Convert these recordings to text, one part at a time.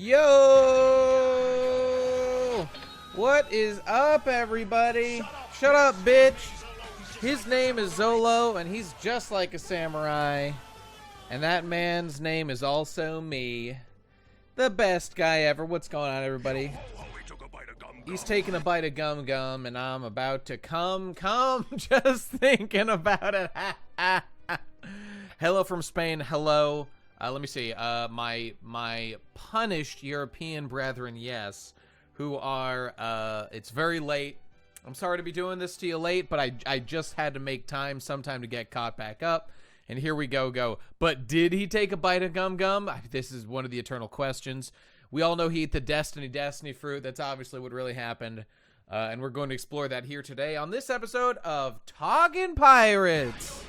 Yo! What is up, everybody? Shut up, bitch. His name is Zolo, and he's just like a samurai. And that man's name is also me. The best guy ever. What's going on, everybody? He's taking a bite of gum gum, and I'm about to come just thinking about it. Hello from Spain. Hello. Let me see. My punished European brethren, yes, who are, it's very late. I'm sorry to be doing this to you late, but I just had to make sometime to get caught back up. And here we go. But did he take a bite of gum gum? This is one of the eternal questions. We all know he ate the Destiny fruit. That's obviously what really happened. And we're going to explore that here today on this episode of Talking Pirates.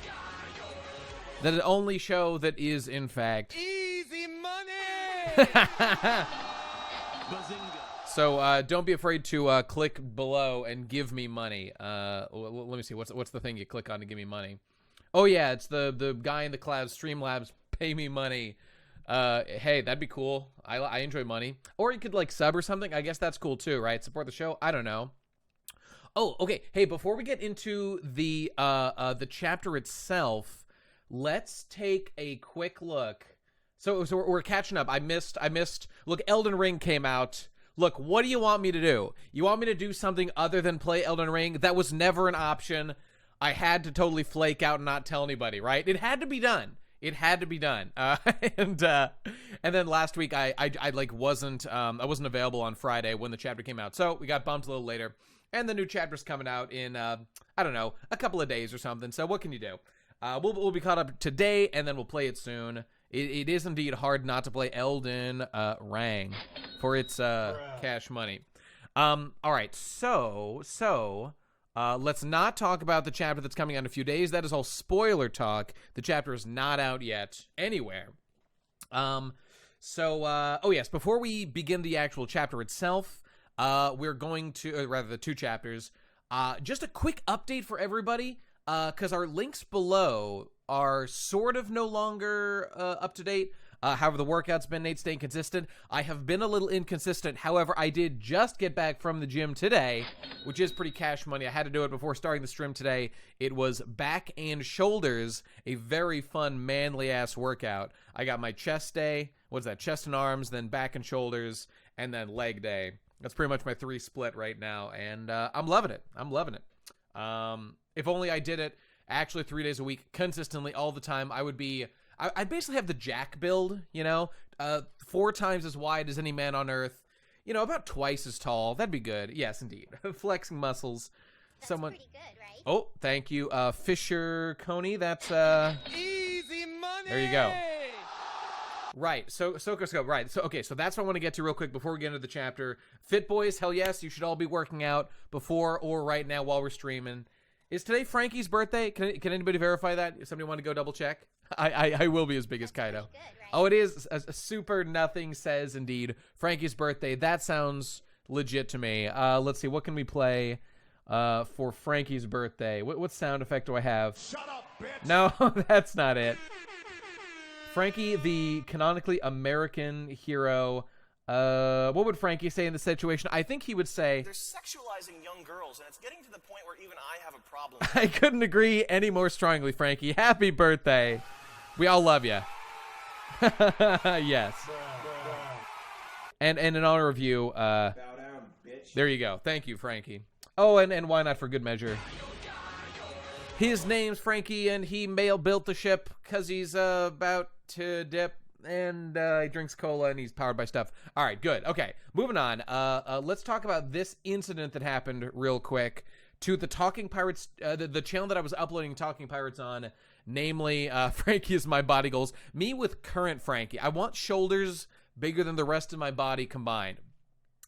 The only show that is, in fact, easy money. So don't be afraid to click below and give me money. Let me see. What's the thing you click on to give me money? Oh yeah, it's the guy in the clouds. Streamlabs, pay me money. Hey, that'd be cool. I enjoy money. Or you could like sub or something. I guess that's cool too, right? Support the show. I don't know. Oh, okay. Hey, before we get into the chapter itself, let's take a quick look. So we're catching up. I missed. Look, Elden Ring came out. Look, what do you want me to do? You want me to do something other than play Elden Ring? That was never an option. I had to totally flake out and not tell anybody, right? It had to be done. And then last week I like wasn't available on Friday when the chapter came out, so we got bumped a little later. And the new chapter's coming out in I don't know, a couple of days or something. So what can you do? We'll be caught up today, and then we'll play it soon. It is indeed hard not to play Elden Ring for its cash money. All right, so let's not talk about the chapter that's coming out in a few days. That is all spoiler talk. The chapter is not out yet anywhere. Oh yes, before we begin the actual chapter itself, we're going to, rather the two chapters, just a quick update for everybody, because our links below are sort of no longer up to date. However, the workout's been Nate staying consistent. I have been a little inconsistent. However, I did just get back from the gym today, which is pretty cash money. I had to do it before starting the stream today. It was back and shoulders, a very fun, manly-ass workout. I got my chest day. What's that? Chest and arms, then back and shoulders, and then leg day. That's pretty much my 3 split right now, and I'm loving it. If only I did it actually 3 days a week, consistently, all the time, I'd basically have the Jack build, 4 times as wide as any man on earth, about twice as tall. That'd be good. Yes, indeed. Flexing muscles. That's pretty good, right? Oh, thank you, Fisher Coney. That's Easy money. There you go. Right, so right. So okay, so that's what I want to get to real quick before we get into the chapter. Fit boys, hell yes, you should all be working out before or right now while we're streaming. Is today Frankie's birthday? Can anybody verify that? If somebody want to go double check? I will be as big as Kaido. Good, right? Oh, it is. A super nothing says indeed. Frankie's birthday. That sounds legit to me. Let's see. What can we play for Frankie's birthday? What sound effect do I have? Shut up, bitch. No, that's not it. Frankie, the canonically American hero. What would Frankie say in this situation? I think he would say, they're sexualizing young girls, and it's getting to the point where even I have a problem. I couldn't agree any more strongly, Frankie. Happy birthday. We all love you. Yes. And in honor of you, Bow down, bitch. there you go. Thank you, Frankie. Oh, and why not for good measure? His name's Frankie, and he built the ship because he's about to dip. And he drinks cola, and he's powered by stuff. All right, good. Okay, moving on. Let's talk about this incident that happened real quick to the Talking Pirates, the channel that I was uploading Talking Pirates on, namely Frankie is my body goals. Me with current Frankie. I want shoulders bigger than the rest of my body combined.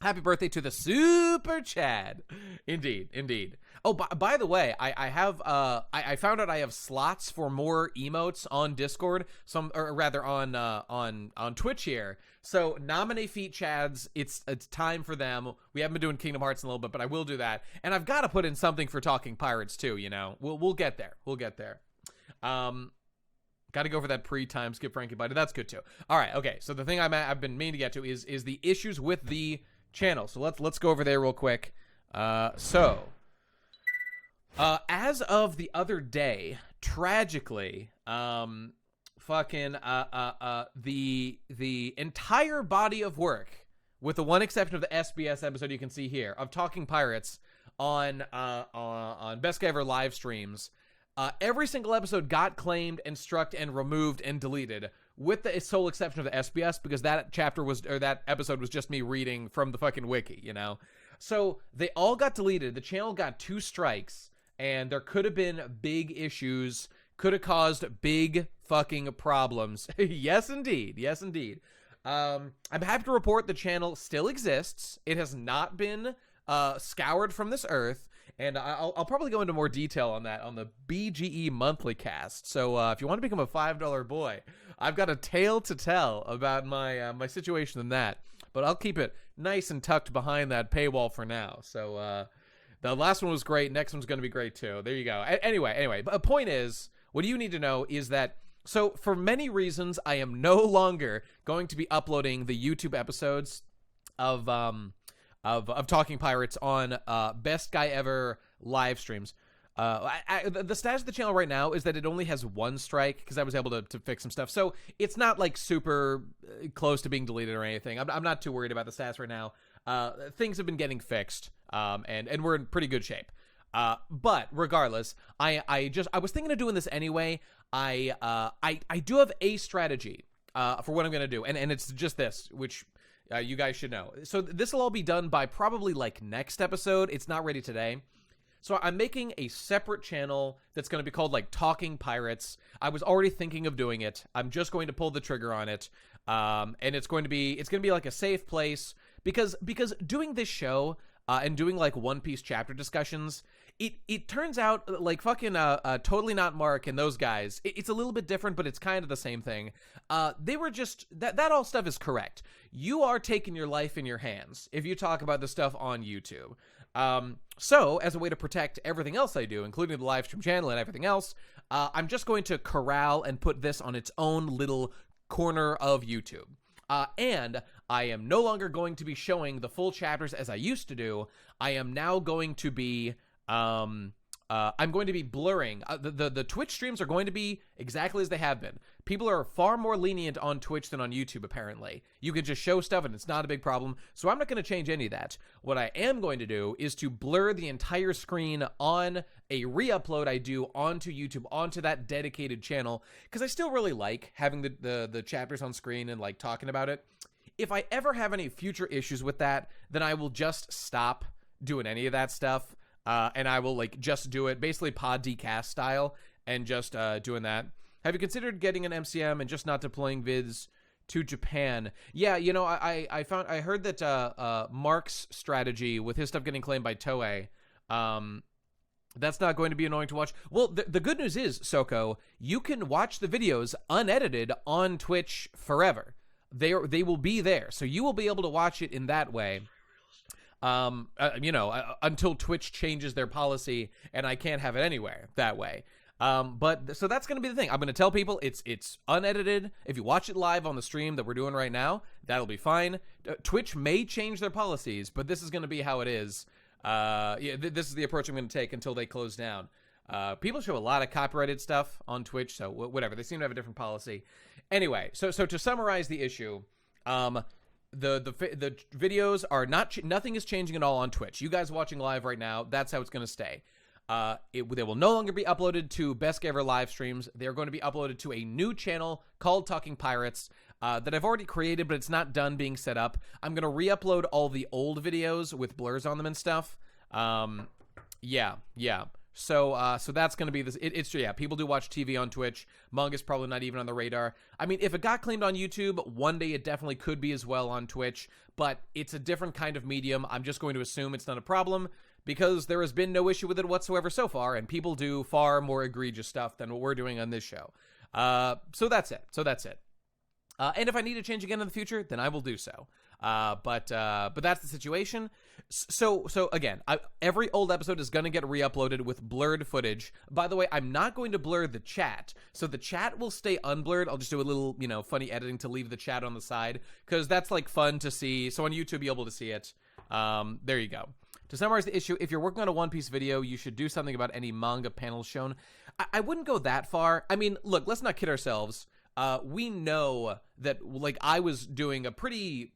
Happy birthday to the Super Chad. Indeed. Oh, by the way, I found out I have slots for more emotes on Discord, or rather on Twitch here. So nominate Feet Chads. It's time for them. We haven't been doing Kingdom Hearts in a little bit, but I will do that. And I've got to put in something for Talking Pirates too. We'll get there. Got to go for that pre-time skip Frankie Bite. That's good too. All right, okay. So the thing I've been meaning to get to is the issues with the channel. So let's go over there real quick. As of the other day, tragically, the entire body of work, with the one exception of the SBS episode you can see here of Talking Pirates on Best Guy Ever live streams, every single episode got claimed and struck and removed and deleted, with the sole exception of the SBS, because that episode was just me reading from the fucking wiki, you know? So they all got deleted. The channel got 2 strikes, and there could have been big issues, could have caused big fucking problems. Yes, indeed. Yes, indeed. I'm happy to report the channel still exists. It has not been scoured from this earth, and I'll probably go into more detail on that on the BGE monthly cast. So if you want to become a $5 boy, I've got a tale to tell about my situation in that, but I'll keep it nice and tucked behind that paywall for now. So the last one was great. Next one's going to be great too. There you go. Anyway, but the point is, what you need to know is that, so for many reasons, I am no longer going to be uploading the YouTube episodes of Talking Pirates on Best Guy Ever live streams. The status of the channel right now is that it only has 1 strike, because I was able to fix some stuff. So it's not like super close to being deleted or anything. I'm not too worried about the stats right now. Things have been getting fixed, and we're in pretty good shape. But regardless, I was thinking of doing this anyway. I do have a strategy for what I'm going to do, and it's just this, which you guys should know. So this will all be done by probably like next episode. It's not ready today. So I'm making a separate channel that's going to be called like Talking Pirates. I was already thinking of doing it. I'm just going to pull the trigger on it. And it's going to be like a safe place, because doing this show and doing like One Piece chapter discussions, it turns out like fucking Totally Not Mark and those guys, it's a little bit different, but it's kind of the same thing. They were just that all stuff is correct. You are taking your life in your hands if you talk about this stuff on YouTube. So as a way to protect everything else I do, including the live stream channel and everything else, I'm just going to corral and put this on its own little corner of YouTube. And I am no longer going to be showing the full chapters as I used to do. I am now going to be I'm going to be blurring. The Twitch streams are going to be exactly as they have been. People are far more lenient on Twitch than on YouTube, apparently. You can just show stuff and it's not a big problem, so I'm not going to change any of that. What I am going to do is to blur the entire screen on a re-upload I do onto YouTube, onto that dedicated channel, because I still really like having the chapters on screen and like talking about it. If I ever have any future issues with that, then I will just stop doing any of that stuff. And I will like just do it basically pod decast style and just doing that. Have you considered getting an MCM and just not deploying vids to Japan? Yeah, you know, I heard that Mark's strategy with his stuff getting claimed by Toei, that's not going to be annoying to watch. Well, the good news is, Soko, you can watch the videos unedited on Twitch forever. They will be there, so you will be able to watch it in that way. Until Twitch changes their policy and I can't have it anywhere that way. But so that's going to be the thing. I'm going to tell people it's unedited. If you watch it live on the stream that we're doing right now, that'll be fine. Twitch may change their policies, but this is going to be how it is. This is the approach I'm going to take until they close down. People show a lot of copyrighted stuff on Twitch, so whatever. They seem to have a different policy. Anyway, so to summarize the issue, the videos are nothing is changing at all on Twitch. You guys watching live right now, that's how it's going to stay. They will no longer be uploaded to Best Ever live streams. They're going to be uploaded to a new channel called Talking Pirates that I've already created, but it's not done being set up. I'm going to re-upload all the old videos with blurs on them and stuff. Yeah. So that's going to be this. People do watch TV on Twitch. Manga's probably not even on the radar. I mean, if it got claimed on YouTube, one day it definitely could be as well on Twitch, but it's a different kind of medium. I'm just going to assume it's not a problem because there has been no issue with it whatsoever so far, and people do far more egregious stuff than what we're doing on this show. So that's it. And if I need to change again in the future, then I will do so. But that's the situation. So again, every old episode is going to get re-uploaded with blurred footage. By the way, I'm not going to blur the chat. So the chat will stay unblurred. I'll just do a little, funny editing to leave the chat on the side because that's like fun to see. So on YouTube, you'll be able to see it. There you go. To summarize the issue, if you're working on a One Piece video, you should do something about any manga panels shown. I wouldn't go that far. I mean, look, let's not kid ourselves. We know that, like, I was doing a pretty,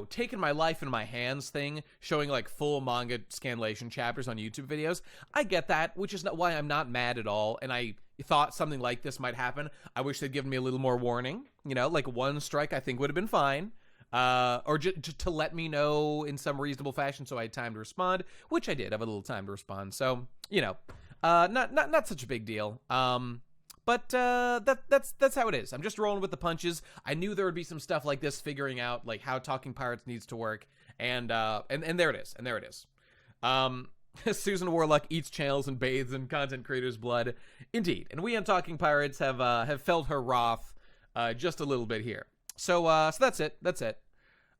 taking my life in my hands thing, showing, like, full manga scanlation chapters on YouTube videos. I get that, which is not why I'm not mad at all, and I thought something like this might happen. I wish they'd given me a little more warning. Like, one strike I think would have been fine. Or just to let me know in some reasonable fashion so I had time to respond, which I did have a little time to respond. So, not such a big deal. But that's how it is. I'm just rolling with the punches. I knew there would be some stuff like this, figuring out like how Talking Pirates needs to work, and there it is. And there it is. Susan Warlock eats channels and bathes in content creators' blood, indeed. And we on Talking Pirates have felt her wrath just a little bit here. So that's it.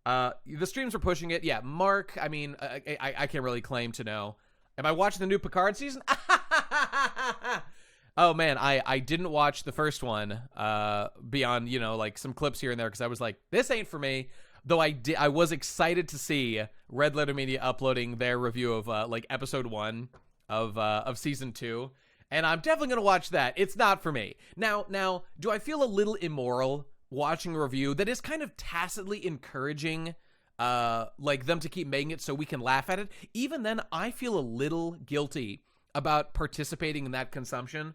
The streams are pushing it. Yeah, Mark. I mean, I can't really claim to know. Am I watching the new Picard season? Oh man, I didn't watch the first one beyond, like some clips here and there because I was like, this ain't for me. Though I was excited to see Red Letter Media uploading their review of like episode 1 of season 2, and I'm definitely gonna watch that. It's not for me. Now, do I feel a little immoral watching a review that is kind of tacitly encouraging like them to keep making it so we can laugh at it? Even then, I feel a little guilty about participating in that consumption.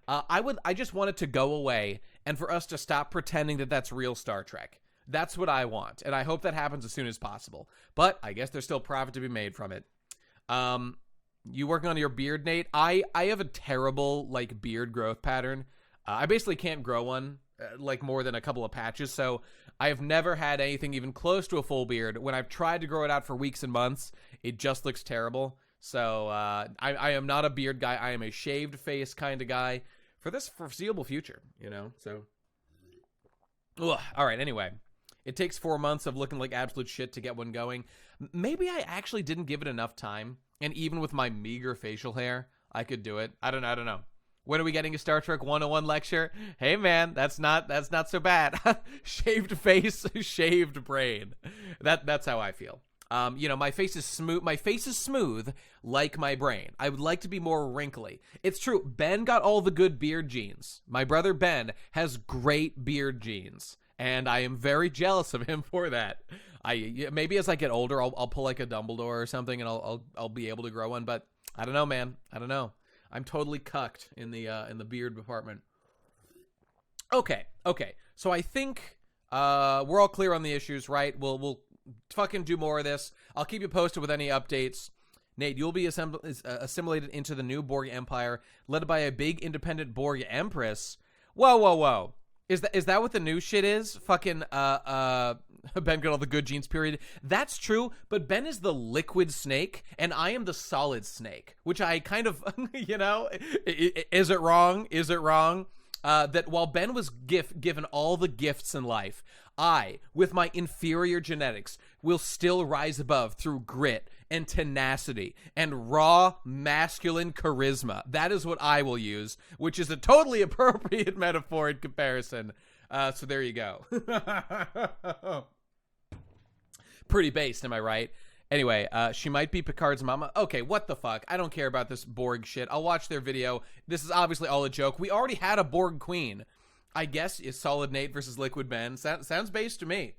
I just want it to go away and for us to stop pretending that that's real Star Trek. That's what I want, and I hope that happens as soon as possible. But I guess there's still profit to be made from it. You working on your beard, Nate? I have a terrible like beard growth pattern. I basically can't grow one like more than a couple of patches, so I have never had anything even close to a full beard. When I've tried to grow it out for weeks and months, it just looks terrible. So I am not a beard guy. I am a shaved face kind of guy for this foreseeable future, so. Ugh. All right, anyway. It takes 4 months of looking like absolute shit to get one going. Maybe I actually didn't give it enough time, and even with my meager facial hair, I could do it. I don't know. When are we getting a Star Trek 101 lecture? Hey man, that's not so bad. Shaved face, shaved brain. That's how I feel. My face is smooth. My face is smooth like my brain. I would like to be more wrinkly. It's true. Ben got all the good beard genes. My brother Ben has great beard genes, and I am very jealous of him for that. Maybe as I get older, I'll pull like a Dumbledore or something, and I'll be able to grow one. But I don't know, man. I don't know. I'm totally cucked in the beard department. Okay. So I think we're all clear on the issues, right? We'll fucking do more of this. I'll keep you posted with any updates. Nate, you'll be assimilated into the new Borg Empire, led by a big independent Borg Empress. Whoa. Is that what the new shit is? Fucking Ben got all the good genes, period. That's true, but Ben is the liquid snake, and I am the solid snake, which I kind of, is it wrong? That while Ben was given all the gifts in life, I, with my inferior genetics, will still rise above through grit and tenacity and raw masculine charisma. That is what I will use, which is a totally appropriate metaphor in comparison. So there you go. Pretty based, am I right? Anyway, she might be Picard's mama. Okay, what the fuck? I don't care about this Borg shit. I'll watch their video. This is obviously all a joke. We already had a Borg queen. I guess is Solid Nate versus Liquid Ben. Sounds based to me.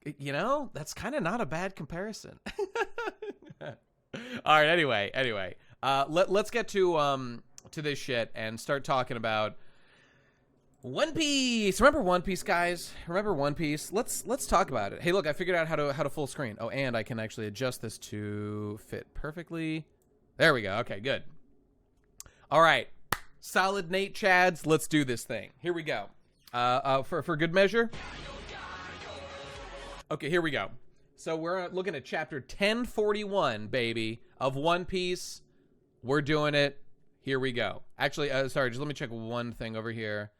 That's kind of not a bad comparison. All right, anyway. Let's get to this shit and start talking about One Piece. Remember One Piece, guys? Remember One Piece? Let's talk about it. Hey, look, I figured out how to full screen. Oh, and I can actually adjust this to fit perfectly. There we go. Okay, good. All right. Solid Nate Chads, let's do this thing. Here we go. For good measure. Okay, here we go. So we're looking at chapter 1041, baby, of One Piece. We're doing it. Here we go. Actually, sorry, just let me check one thing over here.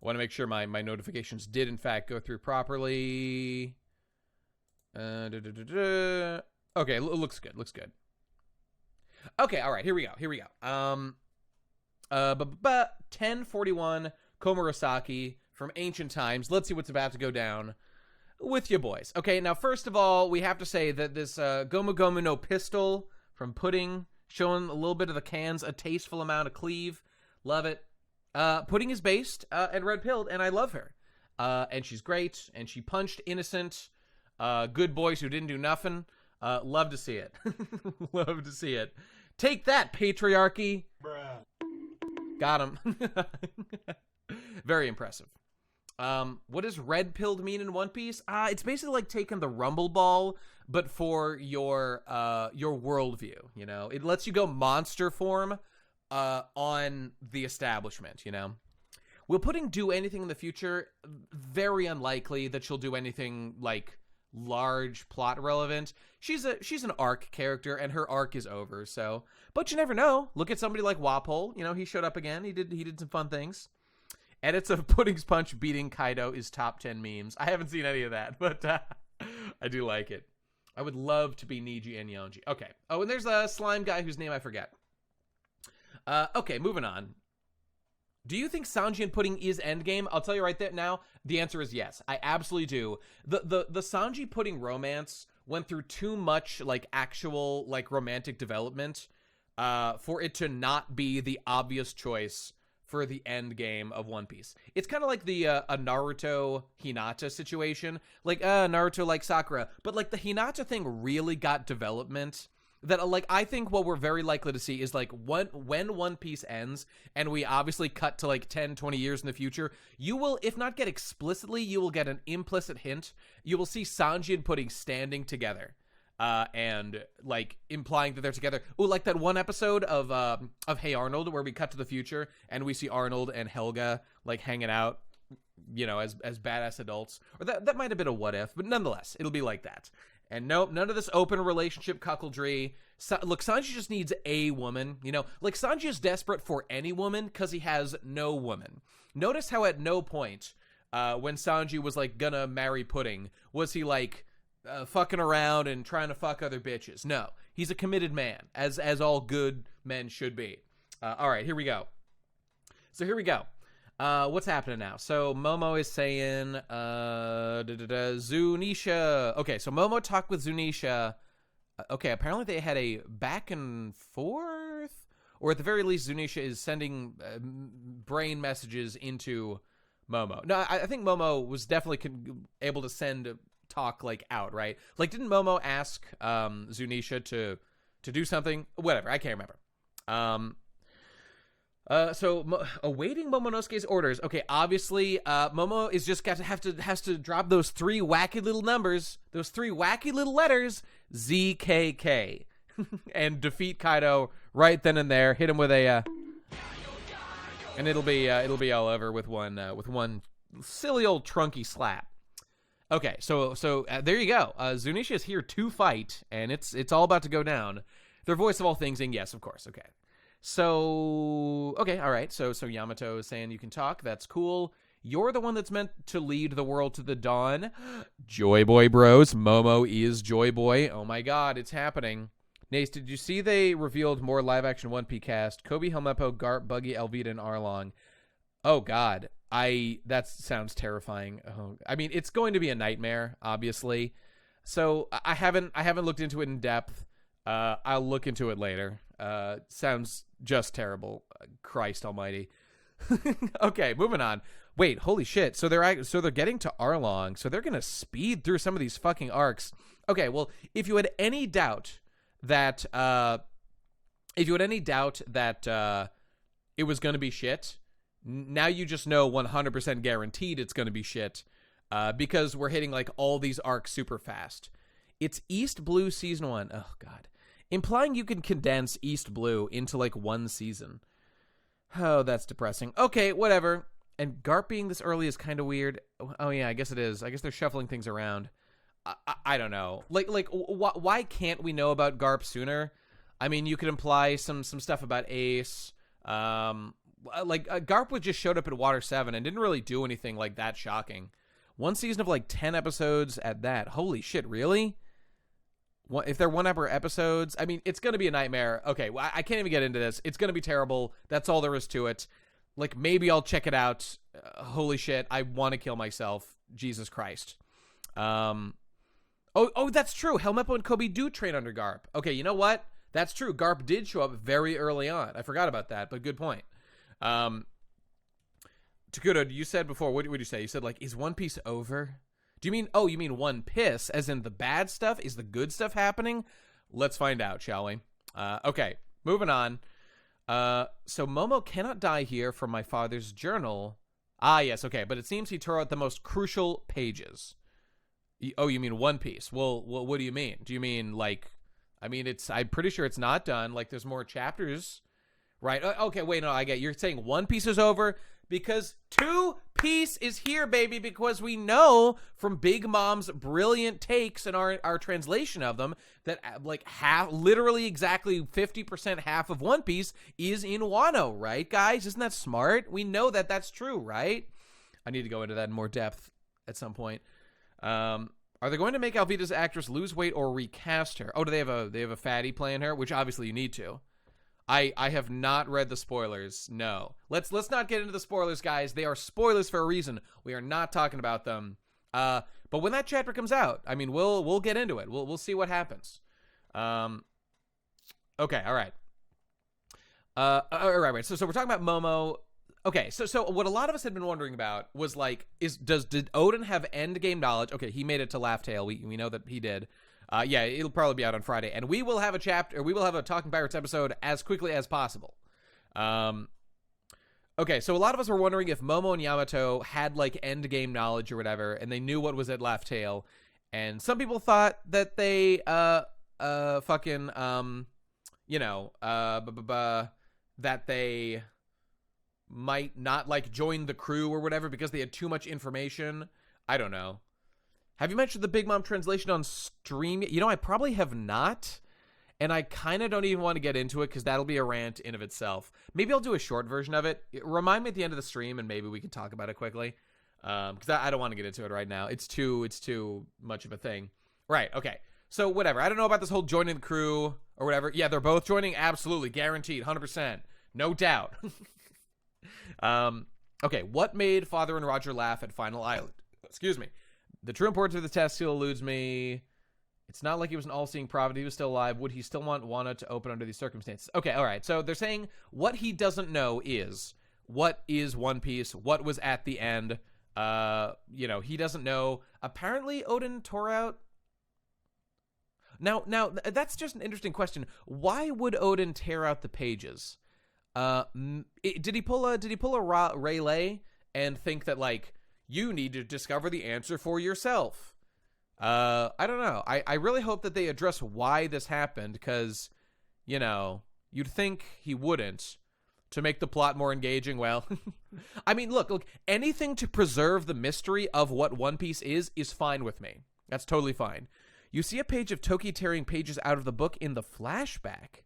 I want to make sure my notifications did, in fact, go through properly. Okay, looks good. Looks good. Okay, all right. Here we go. 1041 Komurasaki from ancient times. Let's see what's about to go down with you boys. Okay, now first of all, we have to say that this Gomu Gomu no pistol from Pudding, showing a little bit of the cans, a tasteful amount of cleave. Love it. Pudding is based and red-pilled, and I love her. And she's great, and she punched innocent good boys who didn't do nothing. Love to see it. Love to see it. Take that, patriarchy. Bruh. Got him. Very impressive. What does red pilled mean in One Piece? It's basically like taking the rumble ball, but for your worldview. You know, it lets you go monster form on the establishment. You know, will Pudding do anything in the future? Very unlikely that she'll do anything like large plot relevant. She's an arc character, and her arc is over. So, but you never know. Look at somebody like Wapol. You know, he showed up again. He did some fun things. Edits of Pudding's punch beating Kaido is top 10 memes. I haven't seen any of that, but I do like it. I would love to be Niji and Yonji. Okay. Oh, and there's a slime guy whose name I forget. Okay, moving on. Do you think Sanji and Pudding is endgame? I'll tell you right there now. The answer is yes. I absolutely do. The Sanji Pudding romance went through too much like actual like romantic development for it to not be the obvious choice for the end game of One Piece. It's kind of like the a Naruto Hinata situation. Like Naruto like Sakura, but like the Hinata thing really got development that like I think what we're very likely to see is like when One Piece ends and we obviously cut to like 10, 20 years in the future, you will, if not get explicitly, you will get an implicit hint. You will see Sanji and Pudding standing together. And like implying that they're together. Oh, like that one episode of Hey Arnold where we cut to the future and we see Arnold and Helga like hanging out, you know, as badass adults. Or that might have been a what if, but nonetheless, it'll be like that. And nope, none of this open relationship cuckoldry. Look, Sanji just needs a woman, you know? Like Sanji is desperate for any woman because he has no woman. Notice how at no point when Sanji was like gonna marry Pudding was he like fucking around and trying to fuck other bitches. No, he's a committed man, as all good men should be. All right, here we go. So here we go. What's happening now? So Momo is saying, Zunisha. Okay, so Momo talked with Zunisha. Okay, apparently they had a back and forth, or at the very least, Zunisha is sending brain messages into Momo. No, I think Momo was definitely able to send talk like out, right? Like, didn't Momo ask Zunisha to do something? Whatever, I can't remember. So awaiting Momonosuke's orders. Okay, obviously, Momo is just has to drop those three wacky little numbers, those three wacky little letters, ZKK, and defeat Kaido right then and there. Hit him with a, and it'll be all over with one silly old trunky slap. Okay, so there you go. Zunisha is here to fight, and it's all about to go down. Their voice of all things, and yes, of course. Okay, so okay, all right. So Yamato is saying you can talk. That's cool. You're the one that's meant to lead the world to the dawn. Joy Boy Bros. Momo is Joy Boy. Oh my God, it's happening. Nace, did you see they revealed more live action One Piece cast? Kobe, Helmeppo, Garp, Buggy, Elvita, and Arlong. Oh God. That sounds terrifying. Oh, I mean, it's going to be a nightmare, obviously. So I haven't looked into it in depth. I'll look into it later. Sounds just terrible. Christ almighty. Okay, moving on. Wait, holy shit. So they're getting to Arlong. So they're going to speed through some of these fucking arcs. Okay, well, if you had any doubt that it was going to be shit, now you just know 100% guaranteed it's going to be shit because we're hitting like all these arcs super fast. It's East Blue Season 1. Oh, God. Implying you can condense East Blue into like one season. Oh, that's depressing. Okay, whatever. And Garp being this early is kind of weird. Oh, yeah, I guess it is. I guess they're shuffling things around. I don't know. Why can't we know about Garp sooner? I mean, you could imply some stuff about Ace. Garp just showed up at Water 7 and didn't really do anything like that shocking. One season of like 10 episodes at that. Holy shit, really? What, if they're 1 hour episodes, I mean, it's going to be a nightmare. Okay, well, I can't even get into this. It's going to be terrible. That's all there is to it. Like, maybe I'll check it out. Holy shit, I want to kill myself. Jesus Christ. Oh, that's true. Helmeppo and Kobe do train under Garp. Okay, you know what? That's true. Garp did show up very early on. I forgot about that, but good point. Takuto, you said before, what did you say? You said, like, is One Piece over? Do you mean, oh, you mean One Piss, as in the bad stuff? Is the good stuff happening? Let's find out, shall we? Okay, moving on. So Momo cannot die here from my father's journal. Ah, yes, okay, but it seems he tore out the most crucial pages. Oh, you mean One Piece? Well, what do you mean? Do you mean, like, I mean, I'm pretty sure it's not done. Like, there's more chapters, right? Okay, wait, no, I get it. You're saying One Piece is over because Two Piece is here, baby, because we know from Big Mom's brilliant takes and our translation of them that, like, literally exactly 50% half of One Piece is in Wano, right, guys? Isn't that smart? We know that that's true, right? I need to go into that in more depth at some point. Are they going to make Alvida's actress lose weight or recast her? Oh, do they have a fatty playing her? Which obviously you need to. I have not read the spoilers. No. Let's not get into the spoilers, guys. They are spoilers for a reason. We are not talking about them. But when that chapter comes out, I mean, we'll get into it. We'll see what happens. Okay, all right. All right. So we're talking about Momo. Okay, so what a lot of us had been wondering about was, like, did Odin have endgame knowledge? Okay, he made it to Laugh Tale. We know that he did. Yeah, it'll probably be out on Friday, and we will have a Talking Pirates episode as quickly as possible. Okay, so a lot of us were wondering if Momo and Yamato had, like, endgame knowledge or whatever, and they knew what was at Laugh Tale, and some people thought that they that they might not, like, join the crew or whatever because they had too much information. I don't know. Have you mentioned the Big Mom translation on stream? You know, I probably have not, and I kind of don't even want to get into it because that'll be a rant in of itself. Maybe I'll do a short version of it. Remind me at the end of the stream, and maybe we can talk about it quickly, because I don't want to get into it right now. It's too much of a thing. Right, okay. So, whatever. I don't know about this whole joining the crew or whatever. Yeah, they're both joining? Absolutely. Guaranteed. 100%. No doubt. Okay, what made Father and Roger laugh at Final Island? Excuse me. The true importance of the test still eludes me. It's not like he was an all-seeing prophet. He was still alive. Would he still want Wano to open under these circumstances? Okay, all right. So they're saying what he doesn't know is what is One Piece, what was at the end. He doesn't know. Apparently, Odin tore out. Now, that's just an interesting question. Why would Odin tear out the pages? Did he pull a Rayleigh and think that, like, you need to discover the answer for yourself? I don't know. I really hope that they address why this happened, because, you'd think he wouldn't, to make the plot more engaging. Well, I mean, look, anything to preserve the mystery of what One Piece is fine with me. That's totally fine. You see a page of Toki tearing pages out of the book in the flashback.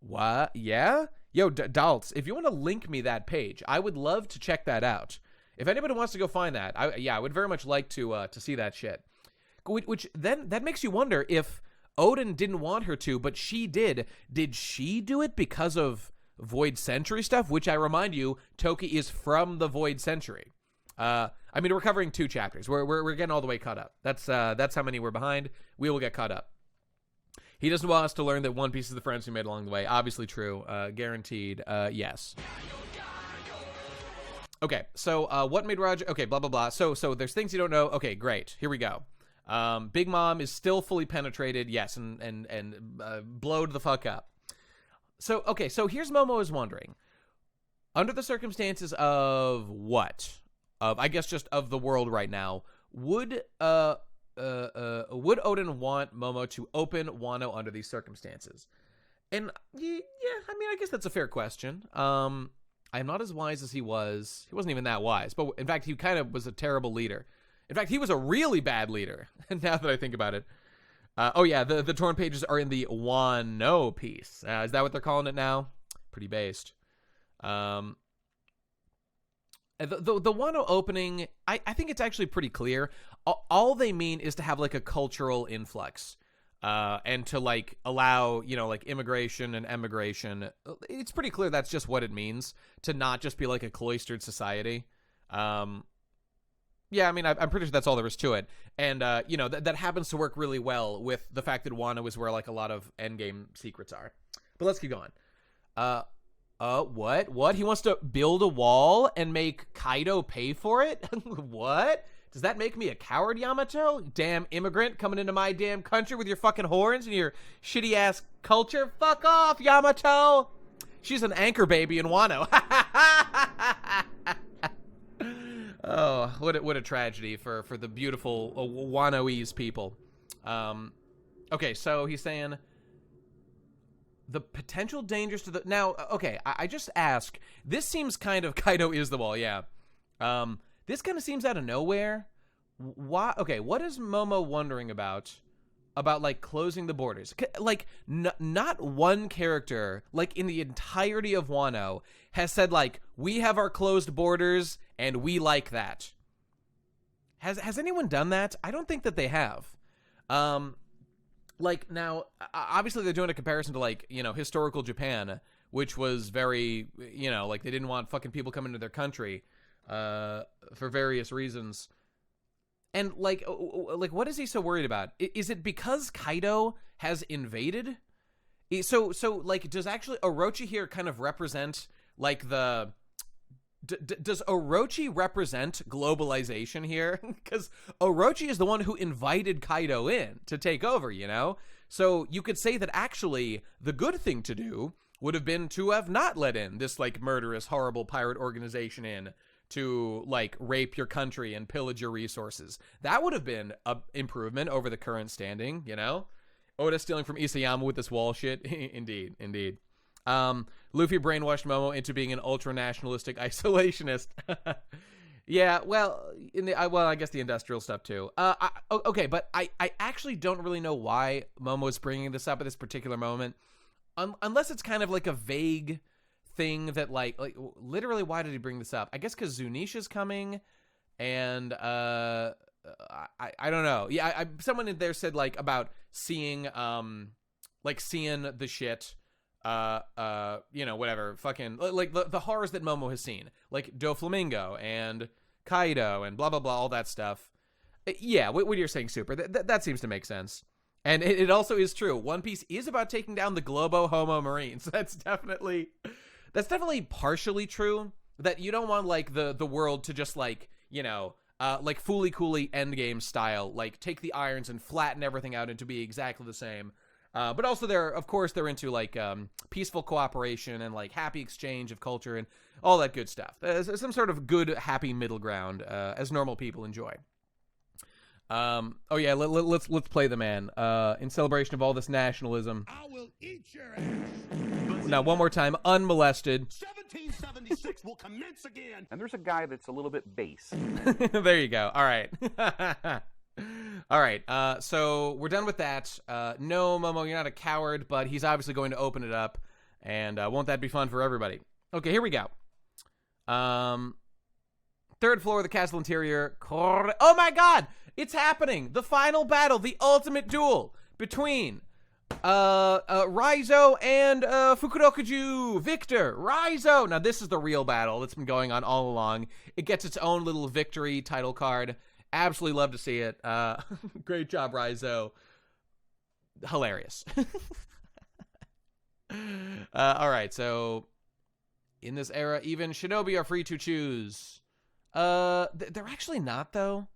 What? Yeah? Yo, Daltz, if you want to link me that page, I would love to check that out. If anybody wants to go find that, I would very much like to see that shit. Which then that makes you wonder if Odin didn't want her to, but she did. Did she do it because of Void Century stuff? Which I remind you, Toki is from the Void Century. I mean, we're covering 2 chapters. We're getting all the way caught up. That's how many we're behind. We will get caught up. He doesn't want us to learn that One Piece is the friends we made along the way. Obviously true. Guaranteed. Yes. Okay, so what made Roger... Okay, blah, blah, blah. So there's things you don't know. Okay, great. Here we go. Big Mom is still fully penetrated. Yes, and blowed the fuck up. So, okay, so here's Momo is wondering. Under the circumstances of what? I guess just of the world right now, would Odin want Momo to open Wano under these circumstances? And yeah, I mean, I guess that's a fair question. I'm not as wise as he was. He wasn't even that wise, but in fact, he kind of was a terrible leader. In fact, he was a really bad leader. Now that I think about it. Oh yeah, the torn pages are in the Wano piece. Is that what they're calling it now? Pretty based. The Wano opening, I think it's actually pretty clear. All they mean is to have like a cultural influx, and to like allow, you know, like immigration and emigration. It's pretty clear that's just what it means, to not just be like a cloistered society. Yeah, I mean, I'm pretty sure that's all there is to it. And, you know, that happens to work really well with the fact that Wano is where like a lot of endgame secrets are. But let's keep going. What? He wants to build a wall and make Kaido pay for it? What? Does that make me a coward, Yamato? Damn immigrant coming into my damn country with your fucking horns and your shitty-ass culture? Fuck off, Yamato! She's an anchor baby in Wano. Oh, what a tragedy for the beautiful Wanoese people. Okay, so he's saying the potential dangers to the... Now, okay, I just ask. This seems kind of... Kaido is the wall, yeah. This kind of seems out of nowhere. Why? Okay, what is Momo wondering about, like, closing the borders? Like, not one character, like, in the entirety of Wano has said, like, we have our closed borders, and we like that. Has anyone done that? I don't think that they have. Like, now, obviously they're doing a comparison to, like, you know, historical Japan, which was very, you know, like, they didn't want fucking people coming to their country, for various reasons. And, like, what is he so worried about? Is it because Kaido has invaded? So, like, does actually Orochi here kind of represent, like, the... does Orochi represent globalization here? Because Orochi is the one who invited Kaido in to take over, you know? So you could say that actually the good thing to do would have been to have not let in this, like, murderous, horrible pirate organization in to, like, rape your country and pillage your resources. That would have been an improvement over the current standing, you know? Oda stealing from Isayama with this wall shit. Indeed. Luffy brainwashed Momo into being an ultra-nationalistic isolationist. Yeah, well, I guess the industrial stuff too. Okay, but I actually don't really know why Momo is bringing this up at this particular moment, unless it's kind of like a vague thing that like literally, why did he bring this up? I guess because Zunisha's coming, and I don't know. Yeah, someone in there said like about seeing the shit. You know, whatever, fucking, like, the horrors that Momo has seen, like Doflamingo and Kaido and blah, blah, blah, all that stuff. Yeah, what you're saying, Super, that seems to make sense. And it also is true. One Piece is about taking down the Globo Homo Marines. That's definitely partially true, that you don't want, like, the world to just, like, you know, like, Fooly Cooly Endgame style, like, take the irons and flatten everything out into be exactly the same. But also they're into like peaceful cooperation and like happy exchange of culture and all that good stuff. Some sort of good happy middle ground as normal people enjoy. Oh yeah, let's play the man in celebration of all this nationalism. I will eat your ass. Now one more time, unmolested. 1776 will commence again. And there's a guy that's a little bit base. There you go. All right. All right, so we're done with that. No, Momo, you're not a coward, but he's obviously going to open it up, and won't that be fun for everybody? Okay, here we go. Third floor of the castle interior. Oh my god! It's happening! The final battle, the ultimate duel between Raizo and Fukurokuju. Victor, Raizo! Now this is the real battle that's been going on all along. It gets its own little victory title card. Absolutely love to see it. Great job, Raizo. Hilarious. All right, so in this era, even shinobi are free to choose. They're actually not, though.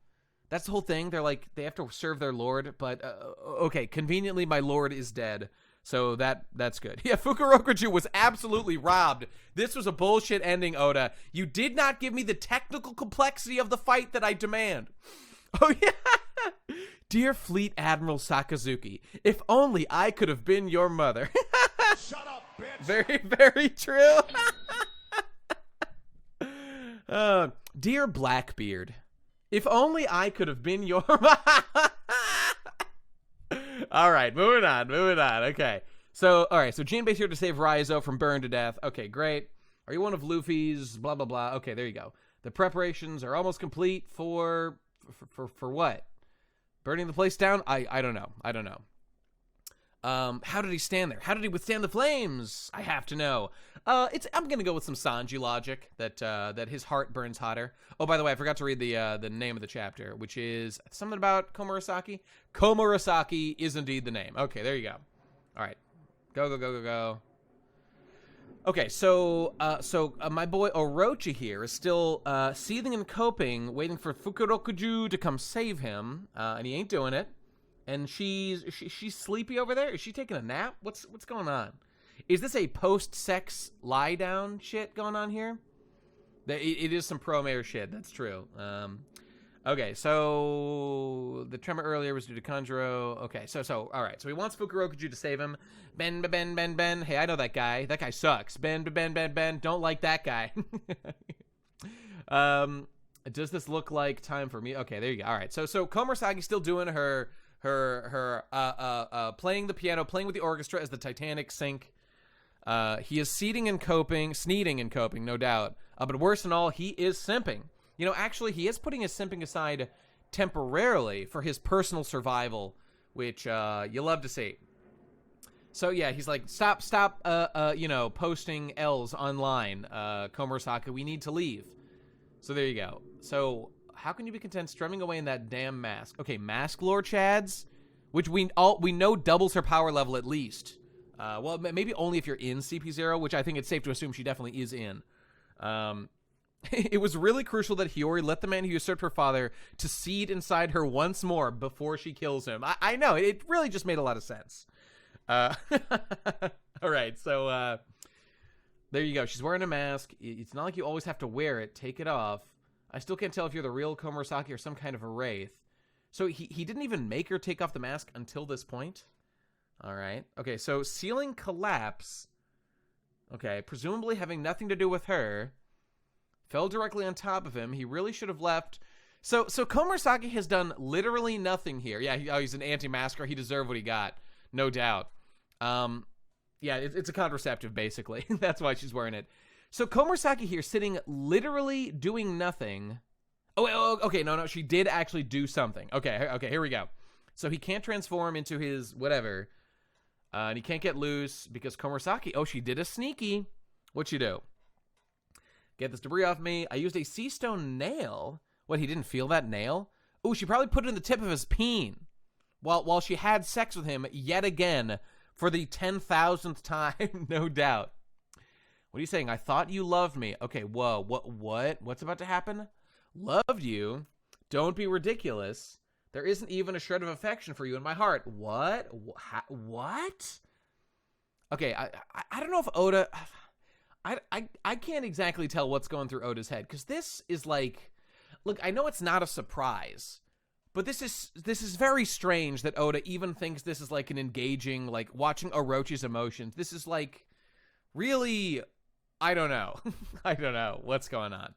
That's the whole thing. They're like, they have to serve their lord, but okay, conveniently my lord is dead. So that's good. Yeah, Fukurokuju was absolutely robbed. This was a bullshit ending, Oda. You did not give me the technical complexity of the fight that I demand. Oh, yeah. Dear Fleet Admiral Sakazuki, if only I could have been your mother. Shut up, bitch. Very, very true. Dear Blackbeard, if only I could have been your All right, moving on. Okay. So, all right, so Jinbei's here to save Raizo from burned to death. Okay, great. Are you one of Luffy's blah, blah, blah? Okay, there you go. The preparations are almost complete for what? Burning the place down? I don't know. I don't know. How did he stand there? How did he withstand the flames? I have to know. I'm gonna go with some Sanji logic that his heart burns hotter. Oh, by the way, I forgot to read the name of the chapter, which is something about Komurasaki. Komurasaki is indeed the name. Okay, there you go. All right, go. Okay, so my boy Orochi here is still seething and coping, waiting for Fukurokuju to come save him, and he ain't doing it. And she's sleepy over there. Is she taking a nap? What's going on? Is this a post-sex lie-down shit going on here? It is some pro-mayor shit. That's true. Okay, so the tremor earlier was due to Kanjuro. Okay, so all right. So he wants Fukurokuju to save him. Ben. Hey, I know that guy. That guy sucks. Ben. Don't like that guy. Does this look like time for me? Okay, there you go. All right. So Komurasaki's still doing her playing the piano, playing with the orchestra as the Titanic sink. He is sneeding and coping, no doubt. But worse than all, he is simping. You know, actually, he is putting his simping aside temporarily for his personal survival, which you love to see. So yeah, he's like, stop, posting L's online, Komurasaki. We need to leave. So there you go. So how can you be content strumming away in that damn mask? Okay, Mask Lord Chads, which we know doubles her power level at least. Well, maybe only if you're in CP0, which I think it's safe to assume she definitely is in. It was really crucial that Hiyori let the man who usurped her father to seed inside her once more before she kills him. I know, it really just made a lot of sense. All right, so there you go. She's wearing a mask. It's not like you always have to wear it. Take it off. I still can't tell if you're the real Komurasaki or some kind of a wraith. So he didn't even make her take off the mask until this point. All right. Okay, so ceiling collapse. Okay, presumably having nothing to do with her. Fell directly on top of him. He really should have left. So Komurasaki has done literally nothing here. Yeah, he's an anti-masker. He deserved what he got. No doubt. Yeah, it's a contraceptive, basically. That's why she's wearing it. So Komurasaki here sitting literally doing nothing. Oh, okay, no, she did actually do something. Okay, here we go. So he can't transform into his whatever. And he can't get loose because Komurasaki, she did a sneaky. What'd she do? Get this debris off me. I used a sea stone nail. What, he didn't feel that nail? Oh, she probably put it in the tip of his peen. While she had sex with him yet again for the 10,000th time, no doubt. What are you saying? I thought you loved me. Okay, whoa, what's about to happen? Loved you? Don't be ridiculous. There isn't even a shred of affection for you in my heart. What? What? Okay, I don't know if Oda... I can't exactly tell what's going through Oda's head, because this is like... Look, I know it's not a surprise, but this is very strange that Oda even thinks this is like an engaging, like watching Orochi's emotions. This is like really... I don't know. I don't know what's going on.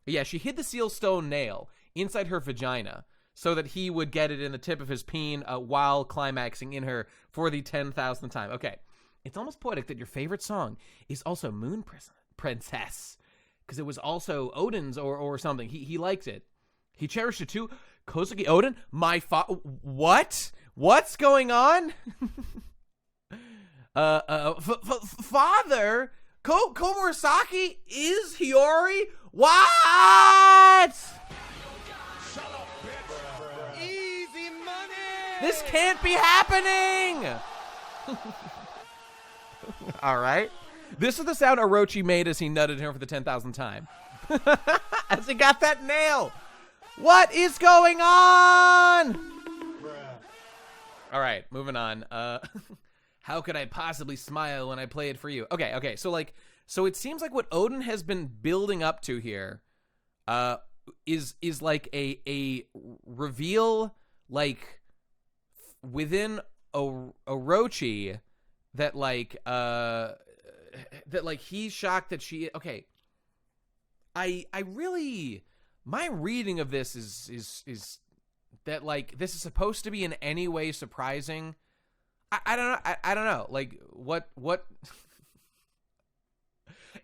But yeah, she hid the seal stone nail inside her vagina so that he would get it in the tip of his peen while climaxing in her for the 10,000th time. Okay, it's almost poetic that your favorite song is also Moon Princess, because it was also Odin's or something. He liked it. He cherished it too. Kozuki Odin? What? What's going on? Father? Komurasaki is Hiyori? What? Shut up, bitch. Easy money. This can't be happening. All right. This is the sound Orochi made as he nutted him for the 10,000th time. As he got that nail. What is going on? All right, moving on. How could I possibly smile when I play it for you? Okay. So it seems like what Odin has been building up to here, is like a reveal, like within Orochi that he's shocked that she. Okay. I really, my reading of this is that like this is supposed to be in any way surprising. I don't know. I don't know. Like what?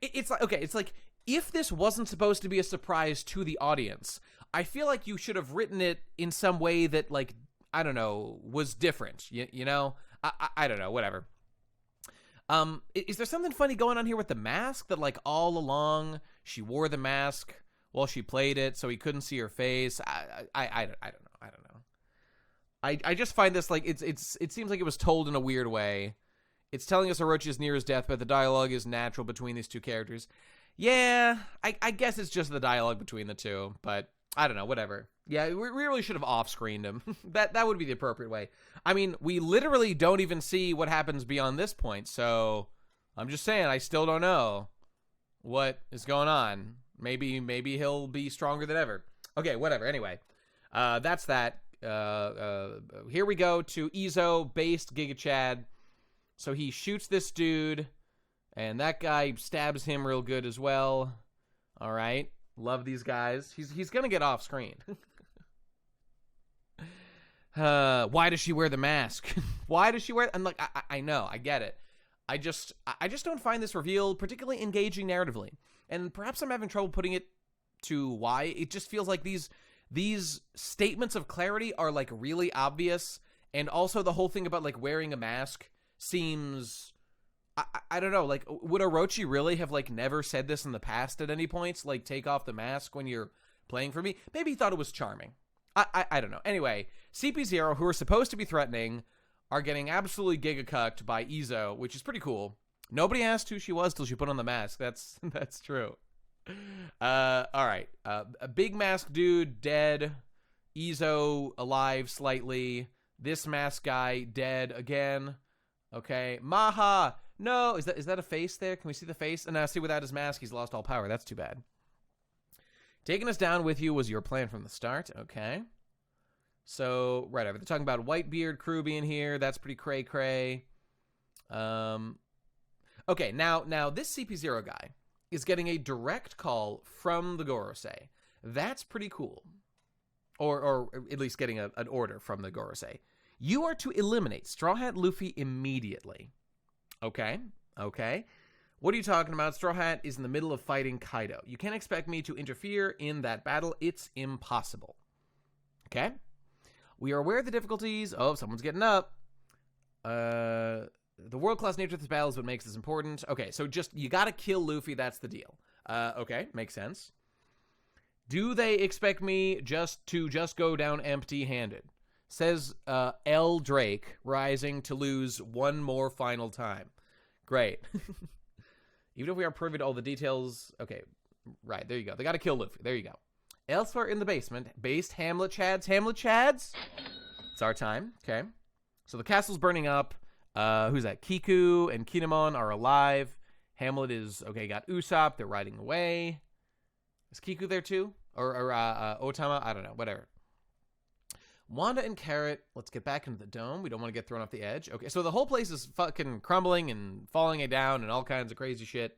It's like, okay. It's like if this wasn't supposed to be a surprise to the audience, I feel like you should have written it in some way that, like, I don't know, was different. You know? I don't know, whatever. Is there something funny going on here with the mask, that, like, all along she wore the mask while she played it so he couldn't see her face? I don't know. I just find this, like, it seems like it was told in a weird way. It's telling us Orochi is near his death, but the dialogue is natural between these two characters. Yeah, I guess it's just the dialogue between the two, but I don't know, whatever. Yeah, we really should have off-screened him. That would be the appropriate way. I mean, we literally don't even see what happens beyond this point, so I'm just saying, I still don't know what is going on. Maybe he'll be stronger than ever. Okay, whatever. Anyway, that's that. Here we go to Izo-based Giga Chad. So he shoots this dude, and that guy stabs him real good as well. All right. Love these guys. He's going to get off screen. Why does she wear the mask? Why does she wear... I'm like, I know. I get it. I just don't find this reveal particularly engaging narratively. And perhaps I'm having trouble putting it to why. It just feels like these statements of clarity are, like, really obvious. And also the whole thing about, like, wearing a mask seems... I don't know, like, would Orochi really have, like, never said this in the past at any points? Like, take off the mask when you're playing for me? Maybe he thought it was charming. I don't know. Anyway, CP0, who are supposed to be threatening, are getting absolutely giga-cucked by Izo, which is pretty cool. Nobody asked who she was till she put on the mask. That's true. All right. A big mask dude, dead. Izo, alive slightly. This mask guy, dead again. Okay. Maha! No! Is that a face there? Can we see the face? And now, see, without his mask, he's lost all power. That's too bad. Taking us down with you was your plan from the start. Okay. So, right over. They're talking about Whitebeard crew being here. That's pretty cray-cray. Okay, now this CP0 guy is getting a direct call from the Gorosei. That's pretty cool. Or at least getting an order from the Gorosei. You are to eliminate Straw Hat Luffy immediately. Okay. What are you talking about? Straw Hat is in the middle of fighting Kaido. You can't expect me to interfere in that battle. It's impossible. Okay? We are aware of the difficulties. Oh, someone's getting up. The world-class nature of this battle is what makes this important. Okay, so you gotta kill Luffy. That's the deal. Okay, makes sense. Do they expect me to go down empty-handed? Says L. Drake, rising to lose one more final time. Great. Even if we aren't privy to all the details... Okay, right, there you go. They gotta kill Luffy. There you go. Elsewhere in the basement, based Hamlet Chads. Hamlet Chads? It's our time. Okay. So the castle's burning up. Who's that? Kiku and Kinemon are alive. Hamlet is... Okay, got Usopp. They're riding away. Is Kiku there too? Or Otama? I don't know. Whatever. Wanda and Carrot, let's get back into the dome. We don't want to get thrown off the edge. Okay, so the whole place is fucking crumbling and falling down and all kinds of crazy shit.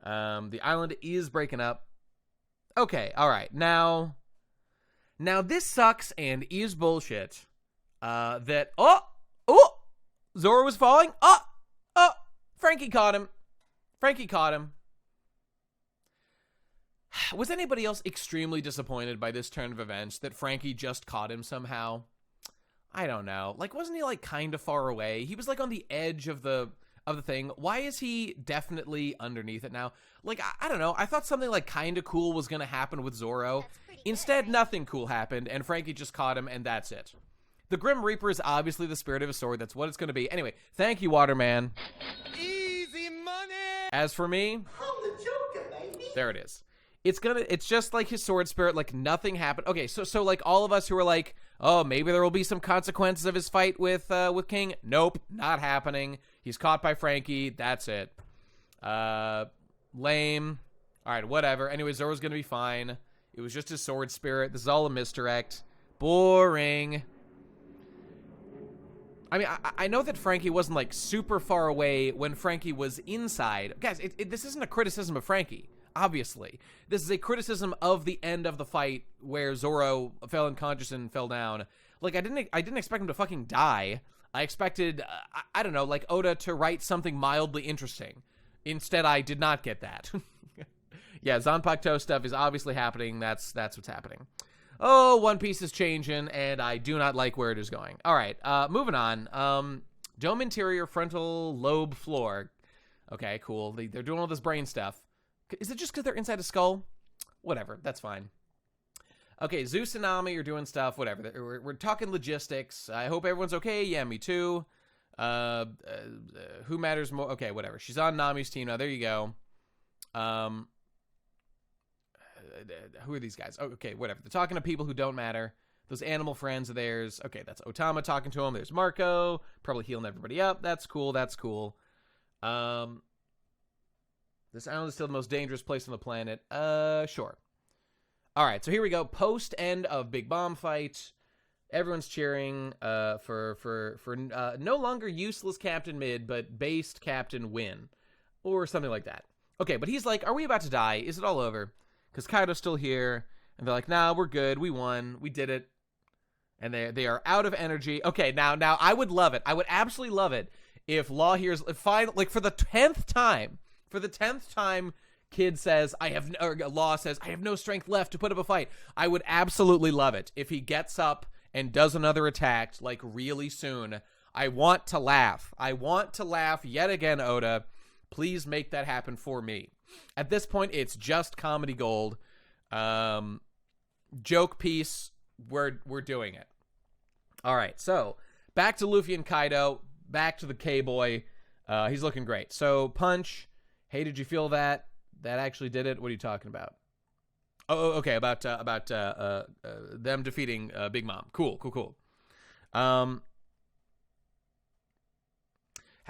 The island is breaking up. Okay, all right. Now this sucks and is bullshit. That... Oh! Zoro was falling. Oh! Frankie caught him. Was anybody else extremely disappointed by this turn of events that Frankie just caught him somehow? I don't know. Like, wasn't he, like, kind of far away? He was, like, on the edge of the thing. Why is he definitely underneath it now? Like, I don't know. I thought something, like, kind of cool was going to happen with Zoro. Instead, nothing cool happened, and Frankie just caught him, and that's it. The Grim Reaper is obviously the spirit of his sword. That's what it's going to be. Anyway, thank you, Waterman. Easy money. As for me... I'm the Joker, baby. There it is. It's just like his sword spirit, like nothing happened. Okay, so like all of us who are like, oh, maybe there will be some consequences of his fight with King. Nope, not happening. He's caught by Frankie. That's it. Lame. All right, whatever. Anyway, Zoro's gonna be fine. It was just his sword spirit. This is all a misdirect. Boring. I mean, I know that Frankie wasn't like super far away when Frankie was inside. Guys, this isn't a criticism of Frankie. Obviously, this is a criticism of the end of the fight where Zoro fell unconscious and fell down. Like, I didn't expect him to fucking die. I expected, I don't know, like Oda to write something mildly interesting. Instead, I did not get that. Yeah, Zanpakuto stuff is obviously happening. That's what's happening. Oh, One Piece is changing, and I do not like where it is going. All right, moving on. Dome interior, frontal lobe floor. Okay, cool. They're doing all this brain stuff. Is it just because they're inside a skull? Whatever, that's fine. Okay, Zeus and Nami are doing stuff. Whatever. We're talking logistics. I hope everyone's okay. Yeah, me too. Who matters more? Okay, whatever. She's on Nami's team now. There you go. Who are these guys? Oh, okay, whatever. They're talking to people who don't matter. Those animal friends of theirs. Okay, that's Otama talking to him. There's Marco, probably healing everybody up. That's cool. That's cool. This island is still the most dangerous place on the planet. Sure. All right, so here we go. Post end of Big Bomb fight. Everyone's cheering for no longer useless Captain Mid, but based Captain Win, or something like that. Okay, but he's like, "Are we about to die? Is it all over?" Because Kaido's still here, and they're like, "Nah, we're good. We won. We did it." And they are out of energy. Okay, now I would love it. I would absolutely love it if Law hears like for the 10th time. For the 10th time, Kid says, Law says, "I have no strength left to put up a fight." I would absolutely love it if he gets up and does another attack, like, really soon. I want to laugh. I want to laugh yet again, Oda. Please make that happen for me. At this point, it's just comedy gold. Joke piece, we're doing it. All right, so back to Luffy and Kaido. Back to the K-Boy. He's looking great. So, punch. Hey, did you feel that? That actually did it? What are you talking about? Oh, okay, about them defeating Big Mom. Cool.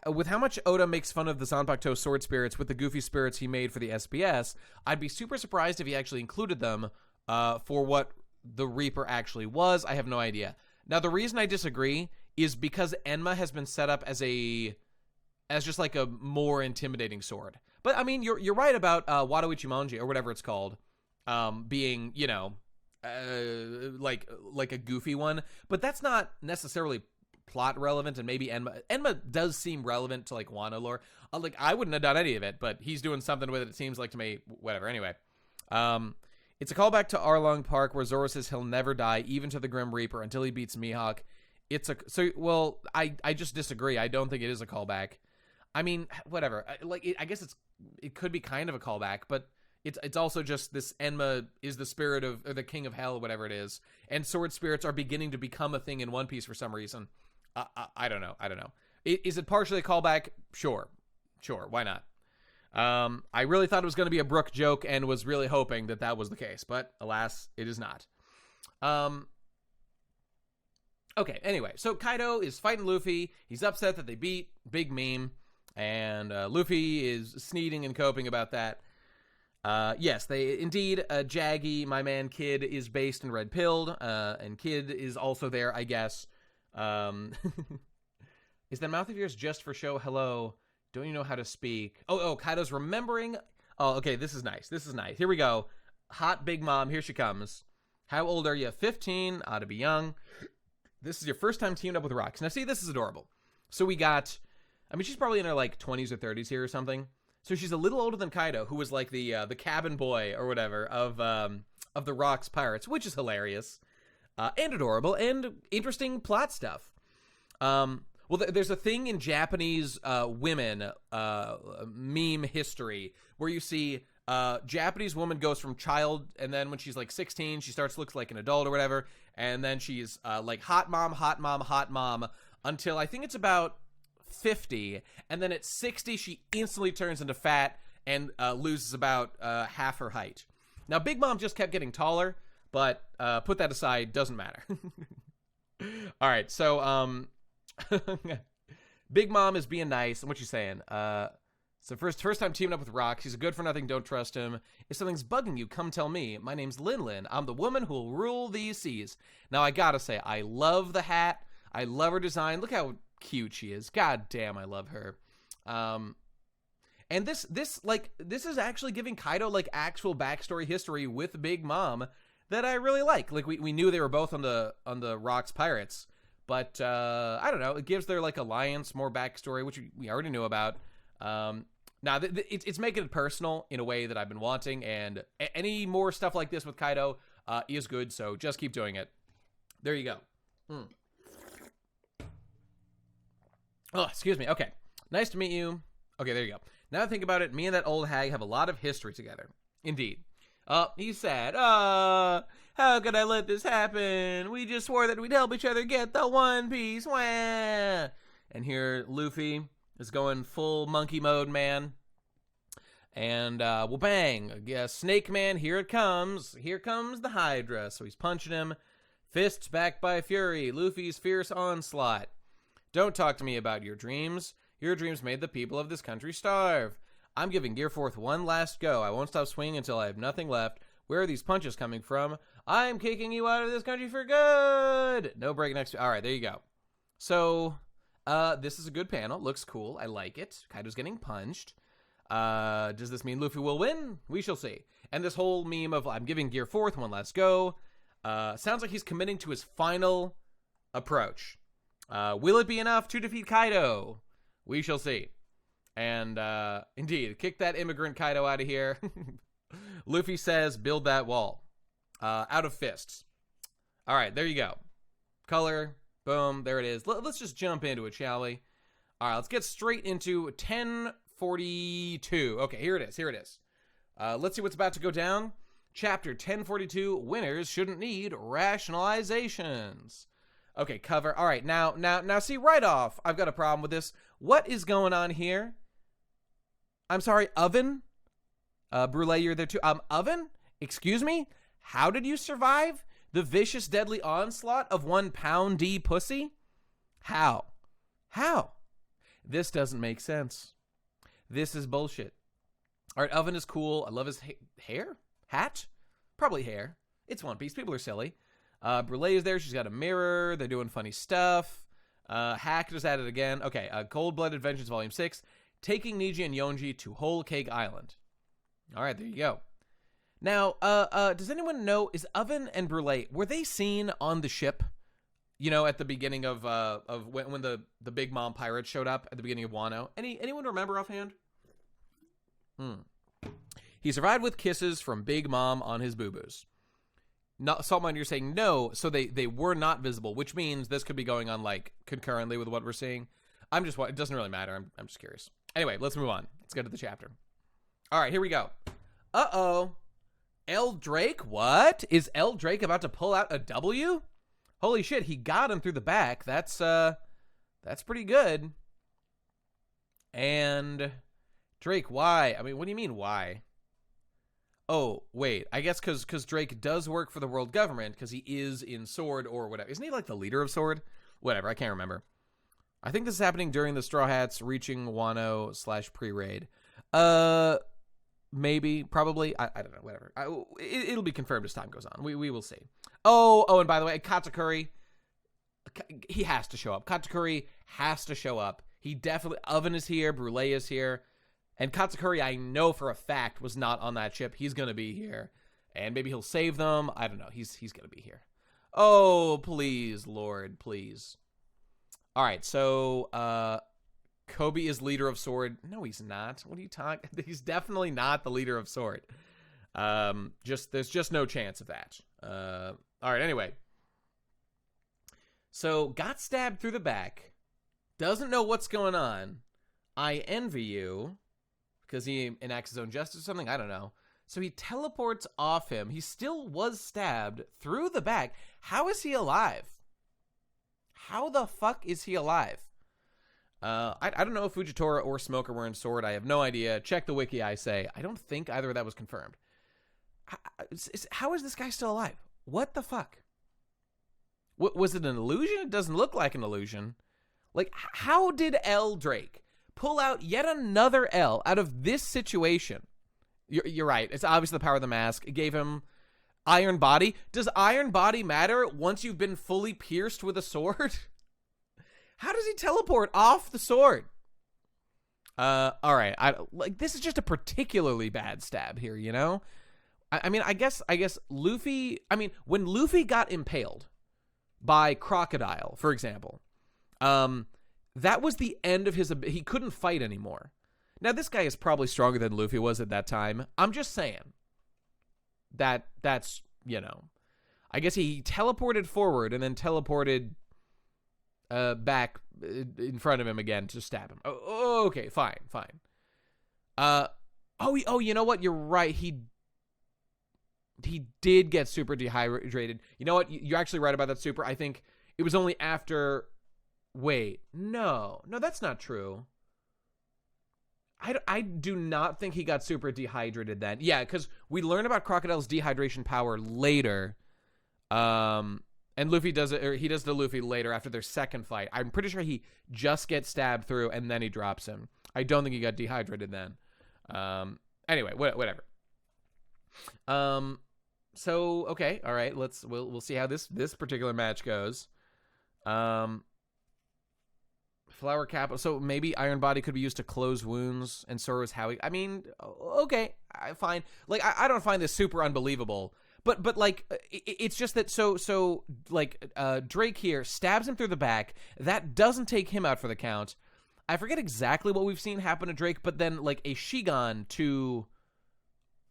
With how much Oda makes fun of the Zanpakuto sword spirits with the goofy spirits he made for the SBS, I'd be super surprised if he actually included them for what the Reaper actually was. I have no idea. Now, the reason I disagree is because Enma has been set up as just like a more intimidating sword. But I mean, you're right about Wado Ichimonji or whatever it's called, being, you know, like a goofy one. But that's not necessarily plot relevant, and maybe Enma does seem relevant to like Wano lore. Like, I wouldn't have done any of it, but he's doing something with it. It seems like to me. Whatever. Anyway, it's a callback to Arlong Park where Zoro says he'll never die, even to the Grim Reaper, until he beats Mihawk. I just disagree. I don't think it is a callback. I mean, whatever. I guess it could be kind of a callback, but it's also just this Enma is the spirit of, or the king of hell, whatever it is, and sword spirits are beginning to become a thing in One Piece for some reason. I don't know. Is it partially a callback? Sure. Why not? I really thought it was going to be a Brook joke and was really hoping that was the case, but alas, it is not. Okay, anyway, so Kaido is fighting Luffy. He's upset that they beat Big Meme, and Luffy is sneezing and coping about that. Yes, they indeed, Jaggy, my man Kid, is based and red-pilled, and Kid is also there, I guess. Is that mouth of yours just for show? Hello. Don't you know how to speak? Oh, Kaido's remembering. Oh, okay, this is nice. Here we go. Hot Big Mom, here she comes. How old are you? 15. Ought to be young. This is your first time teamed up with Rocks. Now, see, this is adorable. So we got, I mean, she's probably in her, like, 20s or 30s here or something. So she's a little older than Kaido, who was, like, the cabin boy or whatever of the Rocks Pirates, which is hilarious. And adorable, and interesting plot stuff. Well, there's a thing in Japanese women meme history where you see Japanese woman goes from child, and then when she's like 16, she looks like an adult or whatever, and then she's like hot mom, until I think it's about 50, and then at 60, she instantly turns into fat and loses about half her height. Now, Big Mom just kept getting taller, but put that aside, doesn't matter. All right, so Big Mom is being nice, and what you saying? So first time teaming up with Rock. He's a good for nothing, don't trust him. If something's bugging you, come tell me. My name's Lin. I'm the woman who'll rule these seas. Now, I gotta say, I love the hat. I love her design. Look how cute she is. God damn, I love her. And this is actually giving Kaido, like, actual backstory history with Big Mom that I really like. Like, we knew they were both on the Rocks Pirates, but I don't know. It gives their, like, alliance more backstory, which we already knew about. Now, it's making it personal in a way that I've been wanting, and any more stuff like this with Kaido is good, so just keep doing it. There you go. Oh, excuse me. Okay. Nice to meet you. Okay, there you go. Now that I think about it, me and that old hag have a lot of history together. Indeed. He's sad. How could I let this happen? We just swore that we'd help each other get the One Piece. Wah! And here, Luffy is going full monkey mode, man. And, well, bang. Yeah, Snake Man, here it comes. Here comes the Hydra. So he's punching him. Fists backed by fury. Luffy's fierce onslaught. Don't talk to me about your dreams. Your dreams made the people of this country starve. I'm giving Gear Forth one last go. I won't stop swinging until I have nothing left. Where are these punches coming from? I'm kicking you out of this country for good. No break next. All right, there you go. So, this is a good panel. Looks cool. I like it. Kaido's getting punched. Does this mean Luffy will win? We shall see. And this whole meme of I'm giving Gear Forth one last go sounds like he's committing to his final approach. Will it be enough to defeat Kaido? We shall see. And, indeed, kick that immigrant Kaido out of here. Luffy says, build that wall. Out of fists. All right, there you go. Color, boom, there it is. Let's just jump into it, shall we? All right, let's get straight into 1042. Okay, here it is. Let's see what's about to go down. Chapter 1042, winners shouldn't need rationalizations. Okay, cover. All right, now, see, right off, I've got a problem with this. What is going on here? I'm sorry, Oven? Brule, you're there too. Oven? Excuse me? How did you survive the vicious, deadly onslaught of 1 pound D pussy? How? This doesn't make sense. This is bullshit. All right, Oven is cool. I love his hair? Hat? Probably hair. It's One Piece. People are silly. Brule is there. She's got a mirror. They're doing funny stuff. Hack just at it again. Okay, Cold-Blooded Vengeance Volume 6. Taking Niji and Yonji to Whole Cake Island. All right, there you go. Now, does anyone know, is Oven and Brule, were they seen on the ship? You know, at the beginning of when the Big Mom pirates showed up at the beginning of Wano? Anyone remember offhand? He survived with kisses from Big Mom on his boo-boos. Saltmine, you're saying no, so they were not visible, which means this could be going on, like, concurrently with what we're seeing. It doesn't really matter. I'm just curious. Anyway, let's move on. Let's get to the chapter. All right, here we go. Uh-oh. L. Drake? What? Is L. Drake about to pull out a W? Holy shit, he got him through the back. That's pretty good. And Drake, why? I mean, what do you mean, why? Oh, wait. I guess because Drake does work for the world government because he is in Sword or whatever. Isn't he like the leader of Sword? Whatever, I can't remember. I think this is happening during the Straw Hats reaching Wano / pre-raid. Maybe, probably. I don't know, whatever. It'll be confirmed as time goes on. We will see. Oh, and by the way, Katakuri, he has to show up. Katakuri has to show up. He definitely, Oven is here, Brule is here. And Katakuri, I know for a fact, was not on that ship. He's going to be here. And maybe he'll save them. I don't know. He's going to be here. Oh, please, Lord, please. All right, so Kobe is leader of Sword. No, he's not. What are you talking? He's definitely not the leader of Sword. There's just no chance of that. All right, anyway. So, got stabbed through the back. Doesn't know what's going on. I envy you. Because he enacts his own justice or something? I don't know. So he teleports off him. He still was stabbed through the back. How is he alive? How the fuck is he alive? I don't know if Fujitora or Smoker were in Sword. I have no idea. Check the wiki, I say. I don't think either of that was confirmed. How is this guy still alive? What the fuck? Was it an illusion? It doesn't look like an illusion. Like, how did L. Drake pull out yet another L out of this situation? You're right. It's obviously the power of the mask. It gave him Iron Body. Does Iron Body matter once you've been fully pierced with a sword? How does he teleport off the sword? All right. This is just a particularly bad stab here, you know? I mean, I guess Luffy, when Luffy got impaled by Crocodile, for example, that was the end of his, he couldn't fight anymore. Now, this guy is probably stronger than Luffy was at that time. I'm just saying. That's, you know. I guess he teleported forward and then teleported back in front of him again to stab him. Oh, okay, fine. Oh, you know what? You're right. He did get super dehydrated. You know what? You're actually right about that, Super. I think it was only after... Wait, no, that's not true. I do not think he got super dehydrated then. Yeah, because we learn about Crocodile's dehydration power later. And Luffy does it, or he does it to Luffy later after their second fight. I'm pretty sure he just gets stabbed through and then he drops him. I don't think he got dehydrated then. Anyway, whatever. So okay, all right. We'll see how this particular match goes. Flower Capital. So maybe Iron Body could be used to close wounds, and so is Howie. I mean, okay, fine. Like I don't find this super unbelievable, but like it's just that so like Drake here stabs him through the back. That doesn't take him out for the count. I forget exactly what we've seen happen to Drake, but then like a Shigan to,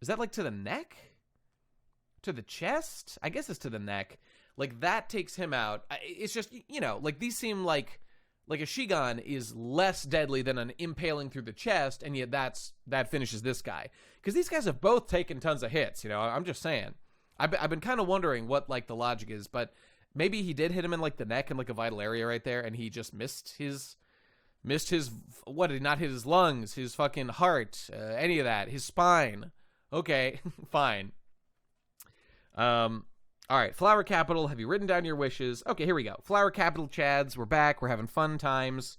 is that like to the neck? To the chest? I guess it's to the neck. Like that takes him out. It's just, you know, like these seem like a Shigan is less deadly than an impaling through the chest, and yet that finishes this guy. Because these guys have both taken tons of hits, you know, I'm just saying. I've been kind of wondering what, like, the logic is, but maybe he did hit him in, like, the neck and, like, a vital area right there, and he just missed his, what, did he not hit his lungs, his fucking heart, any of that, his spine. Okay, fine. All right, Flower Capital, have you written down your wishes? Okay, here we go. Flower Capital Chads, we're back. We're having fun times.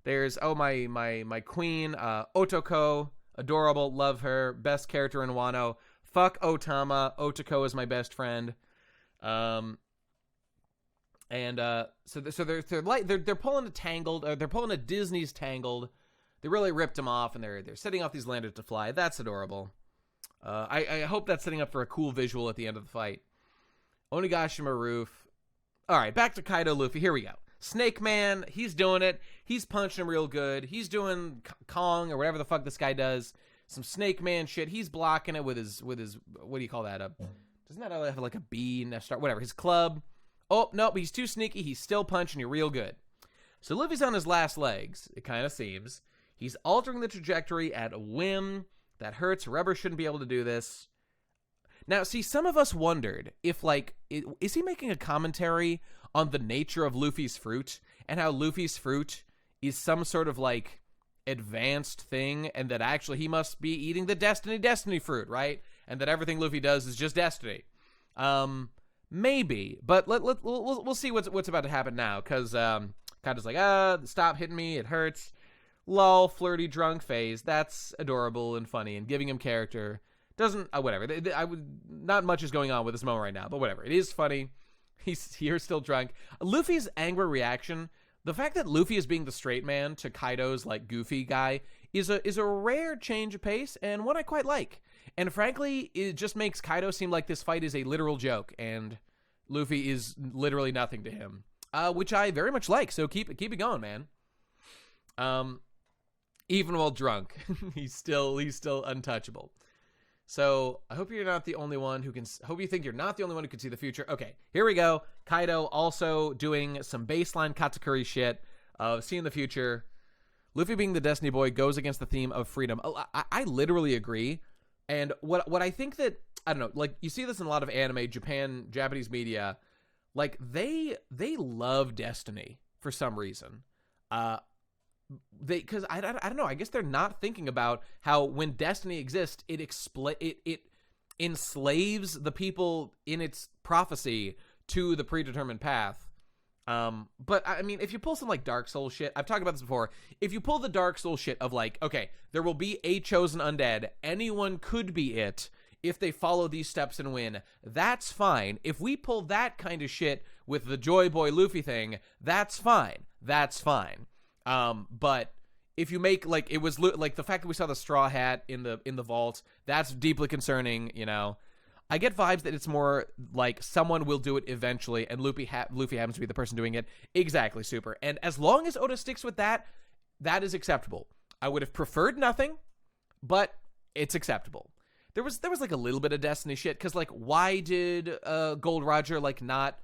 There's, oh, my queen, Otoko, adorable, love her, best character in Wano. Fuck Otama, Otoko is my best friend. So they're pulling a Tangled, they're pulling a Disney's Tangled. They really ripped him off, and they're setting off these lanterns to fly. That's adorable. I hope that's setting up for a cool visual at the end of the fight. Onigashima roof. All right, back to Kaido Luffy. Here we go. Snake Man, he's doing it. He's punching him real good. He's doing Kong or whatever the fuck this guy does. Some Snake Man shit. He's blocking it with his what do you call that? Doesn't that have like a B and a star? Whatever. His club. Oh, no, but he's too sneaky. He's still punching you real good. So Luffy's on his last legs, it kind of seems. He's altering the trajectory at a whim. That hurts. Rubber shouldn't be able to do this. Now, see, some of us wondered if, like, is he making a commentary on the nature of Luffy's fruit and how Luffy's fruit is some sort of, like, advanced thing, and that actually he must be eating the Destiny fruit, right? And that everything Luffy does is just Destiny. Maybe, but we'll see what's about to happen now, because Kaido's like, stop hitting me, it hurts. Lol, flirty drunk phase. That's adorable and funny, and giving him character. Doesn't, whatever. Not much is going on with this moment right now, but whatever. It is funny. He's here still drunk. Luffy's angry reaction, the fact that Luffy is being the straight man to Kaido's, like, goofy guy is a rare change of pace, and one I quite like. And frankly, it just makes Kaido seem like this fight is a literal joke, and Luffy is literally nothing to him. Which I very much like, so keep it going, man. Even while drunk, he's still untouchable. So I hope you're not the only one who can. Hope you think you're not the only one who can see the future. Okay, here we go. Kaido also doing some baseline Katakuri shit of seeing the future. Luffy being the Destiny Boy goes against the theme of freedom. I literally agree. And what I think that, I don't know, like, you see this in a lot of anime, Japanese media, like they love Destiny for some reason. Because I don't know, I guess they're not thinking about how when Destiny exists, it enslaves the people in its prophecy to the predetermined path. But I mean, if you pull some like Dark Souls shit, I've talked about this before. If you pull the Dark Souls shit of like, okay, there will be a chosen undead, anyone could be it if they follow these steps and win, that's fine. If we pull that kind of shit with the Joy Boy Luffy thing, that's fine. But if you make, like, it was like the fact that we saw the straw hat in the vault, that's deeply concerning. You know, I get vibes that it's more like someone will do it eventually, and Luffy happens to be the person doing it. Exactly, Super. And as long as Oda sticks with that, that is acceptable. I would have preferred nothing, but it's acceptable. There was like a little bit of Destiny shit, because like, why did Gold Roger like not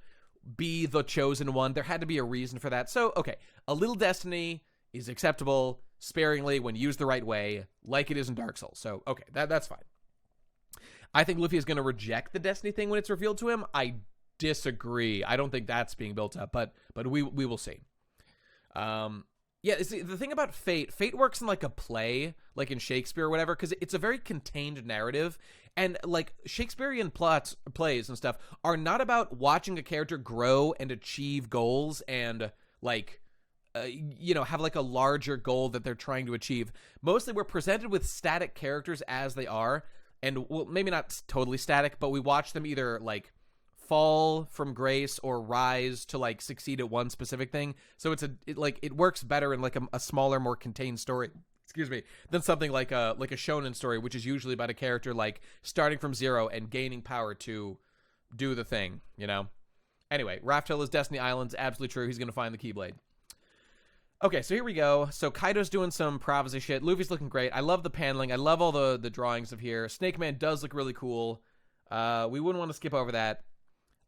be the chosen one? There had to be a reason for that. So okay, a little Destiny is acceptable sparingly when used the right way, like it is in Dark Souls. So okay, that's fine. I think Luffy is going to reject the Destiny thing when it's revealed to him. I disagree. I don't think that's being built up, but we will see. Yeah, see, the thing about Fate works in like a play, like in Shakespeare or whatever, because it's a very contained narrative, and like Shakespearean plays and stuff are not about watching a character grow and achieve goals and like, have like a larger goal that they're trying to achieve. Mostly we're presented with static characters as they are, and well, maybe not totally static, but we watch them either like fall from grace or rise to like succeed at one specific thing. So it works better in like a smaller, more contained story, than something like a shonen story, which is usually about a character like starting from zero and gaining power to do the thing, Anyway, Raftel is Destiny Islands, absolutely true. He's gonna find the Keyblade. Okay, so here we go. So Kaido's doing some privacy shit. Luffy's looking great. I love the paneling. I love all the drawings of here. Snake Man does look really cool. We wouldn't want to skip over that.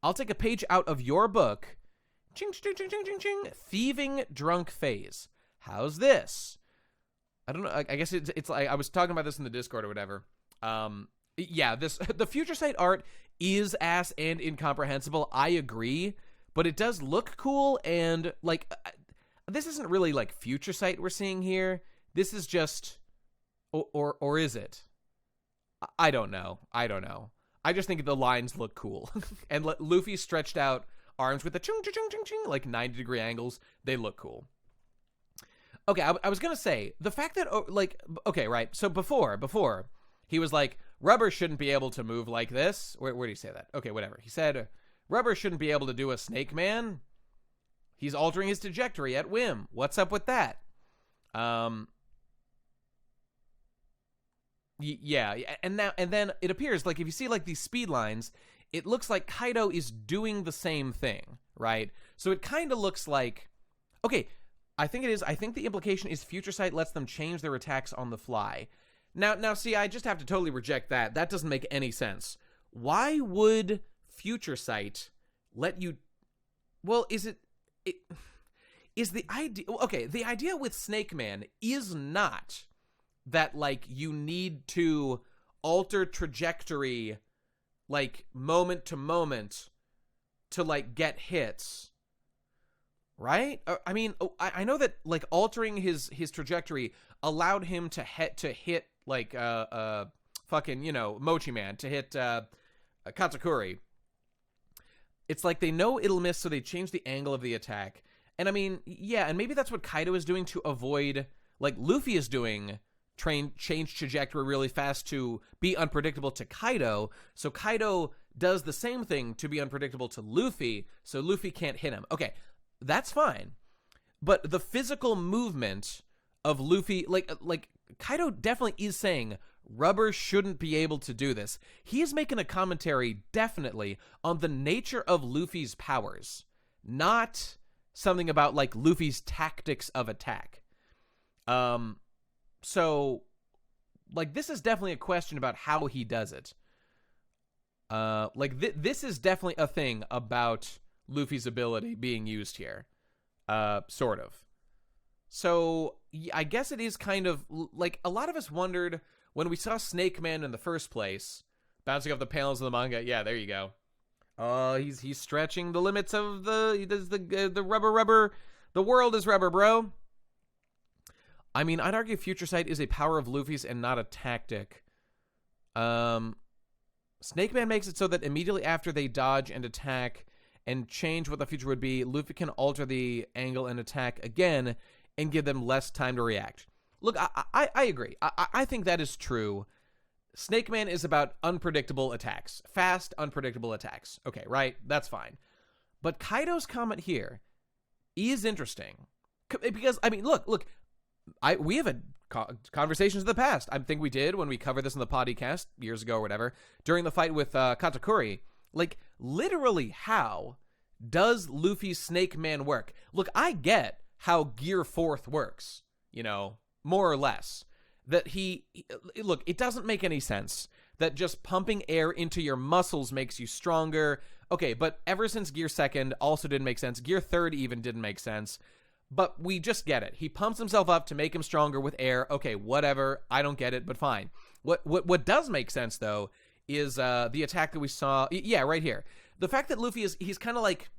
I'll take a page out of your book. Ching, ching, ching, ching, ching, ching. Thieving Drunk Phase. How's this? I don't know. I guess it's like, I was talking about this in the Discord or whatever. Yeah, the Future Sight art is ass and incomprehensible. I agree, but it does look cool, and like, this isn't really like Future Sight we're seeing here. This is just, or is it? I don't know. I just think the lines look cool. And Luffy stretched out arms with the chung chung chung chung chung, like 90-degree angles. They look cool. Okay, I was going to say, the fact that, okay, right. So before, he was like, rubber shouldn't be able to move like this. Where did he say that? Okay, whatever. He said, rubber shouldn't be able to do a Snake Man. He's altering his trajectory at whim. What's up with that? Yeah, and then it appears like if you see like these speed lines, it looks like Kaido is doing the same thing, right? So it kind of looks like, okay, I think it is. I think the implication is Future Sight lets them change their attacks on the fly. Now, see, I just have to totally reject that. That doesn't make any sense. Why would Future Sight let you? Well, is the idea? Okay, the idea with Snake Man is not that like you need to alter trajectory like moment to moment to like get hits, right? I mean, I know that like altering his trajectory allowed him to hit like fucking Mochi Man, to hit Katakuri. It's like they know it'll miss, so they change the angle of the attack. And I mean, yeah, and maybe that's what Kaido is doing to avoid, like Luffy is doing, change trajectory really fast to be unpredictable to Kaido. So Kaido does the same thing to be unpredictable to Luffy, so Luffy can't hit him. Okay, that's fine. But the physical movement of Luffy, like Kaido definitely is saying rubber shouldn't be able to do this. He is making a commentary definitely on the nature of Luffy's powers, not something about like Luffy's tactics of attack. So like this is definitely a question about how he does it. This is definitely a thing about Luffy's ability being used here. Sort of. So I guess it is kind of like a lot of us wondered when we saw Snake Man in the first place, bouncing off the panels of the manga. Yeah, there you go. He's stretching the limits of the rubber. The world is rubber, bro. I mean, I'd argue Future Sight is a power of Luffy's and not a tactic. Snake Man makes it so that immediately after they dodge and attack and change what the future would be, Luffy can alter the angle and attack again and give them less time to react. Look, I agree. I think that is true. Snake Man is about unpredictable attacks. Fast, unpredictable attacks. Okay, right? That's fine. But Kaido's comment here is interesting. Because, I mean, look, we have had conversations in the past. I think we did when we covered this in the podcast years ago or whatever, during the fight with Katakuri. Like, literally, how does Luffy's Snake Man work? Look, I get how Gear 4th works. more or less. That look, it doesn't make any sense that just pumping air into your muscles makes you stronger. Okay, but ever since Gear 2nd also didn't make sense. Gear 3rd even didn't make sense. But we just get it. He pumps himself up to make him stronger with air. Okay, whatever. I don't get it, but fine. What does make sense, though, is the attack that we saw. Yeah, right here. The fact that Luffy he's kind of like,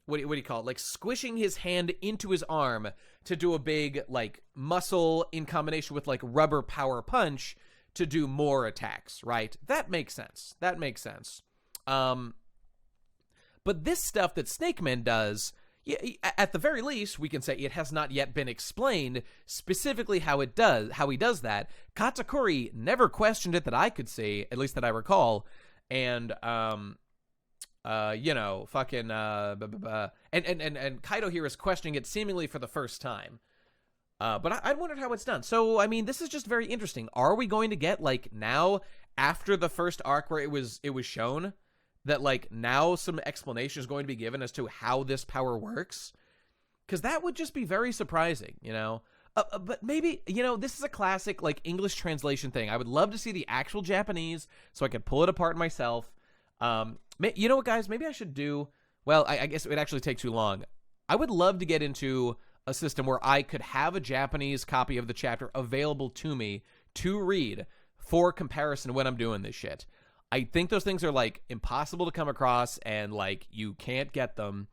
what do you call it? Like squishing his hand into his arm to do a big like muscle in combination with like rubber power punch to do more attacks, right? That makes sense. But this stuff that Snake Man does, at the very least, we can say it has not yet been explained specifically how he does that. Katakuri never questioned it that I could see, at least that I recall, and fucking and Kaido here is questioning it seemingly for the first time. But I wondered how it's done. So I mean, this is just very interesting. Are we going to get like now after the first arc where it was shown that like now some explanation is going to be given as to how this power works? Because that would just be very surprising, you know. But maybe, you know, this is a classic like English translation thing. I would love to see the actual Japanese so I could pull it apart myself. You know what, guys? Maybe I should do. Well, I guess it would actually take too long. I would love to get into a system where I could have a Japanese copy of the chapter available to me to read for comparison when I'm doing this shit. I think those things are like impossible to come across and like you can't get them.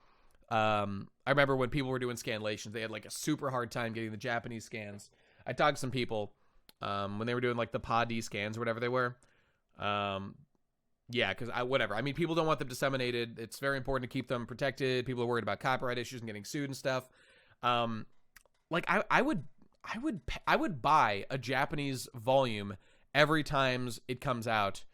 I remember when people were doing scanlations, they had like a super hard time getting the Japanese scans. I talked to some people when they were doing like the POD scans or whatever they were. Yeah, because whatever. I mean, people don't want them disseminated. It's very important to keep them protected. People are worried about copyright issues and getting sued and stuff. Like I would buy a Japanese volume every time it comes out.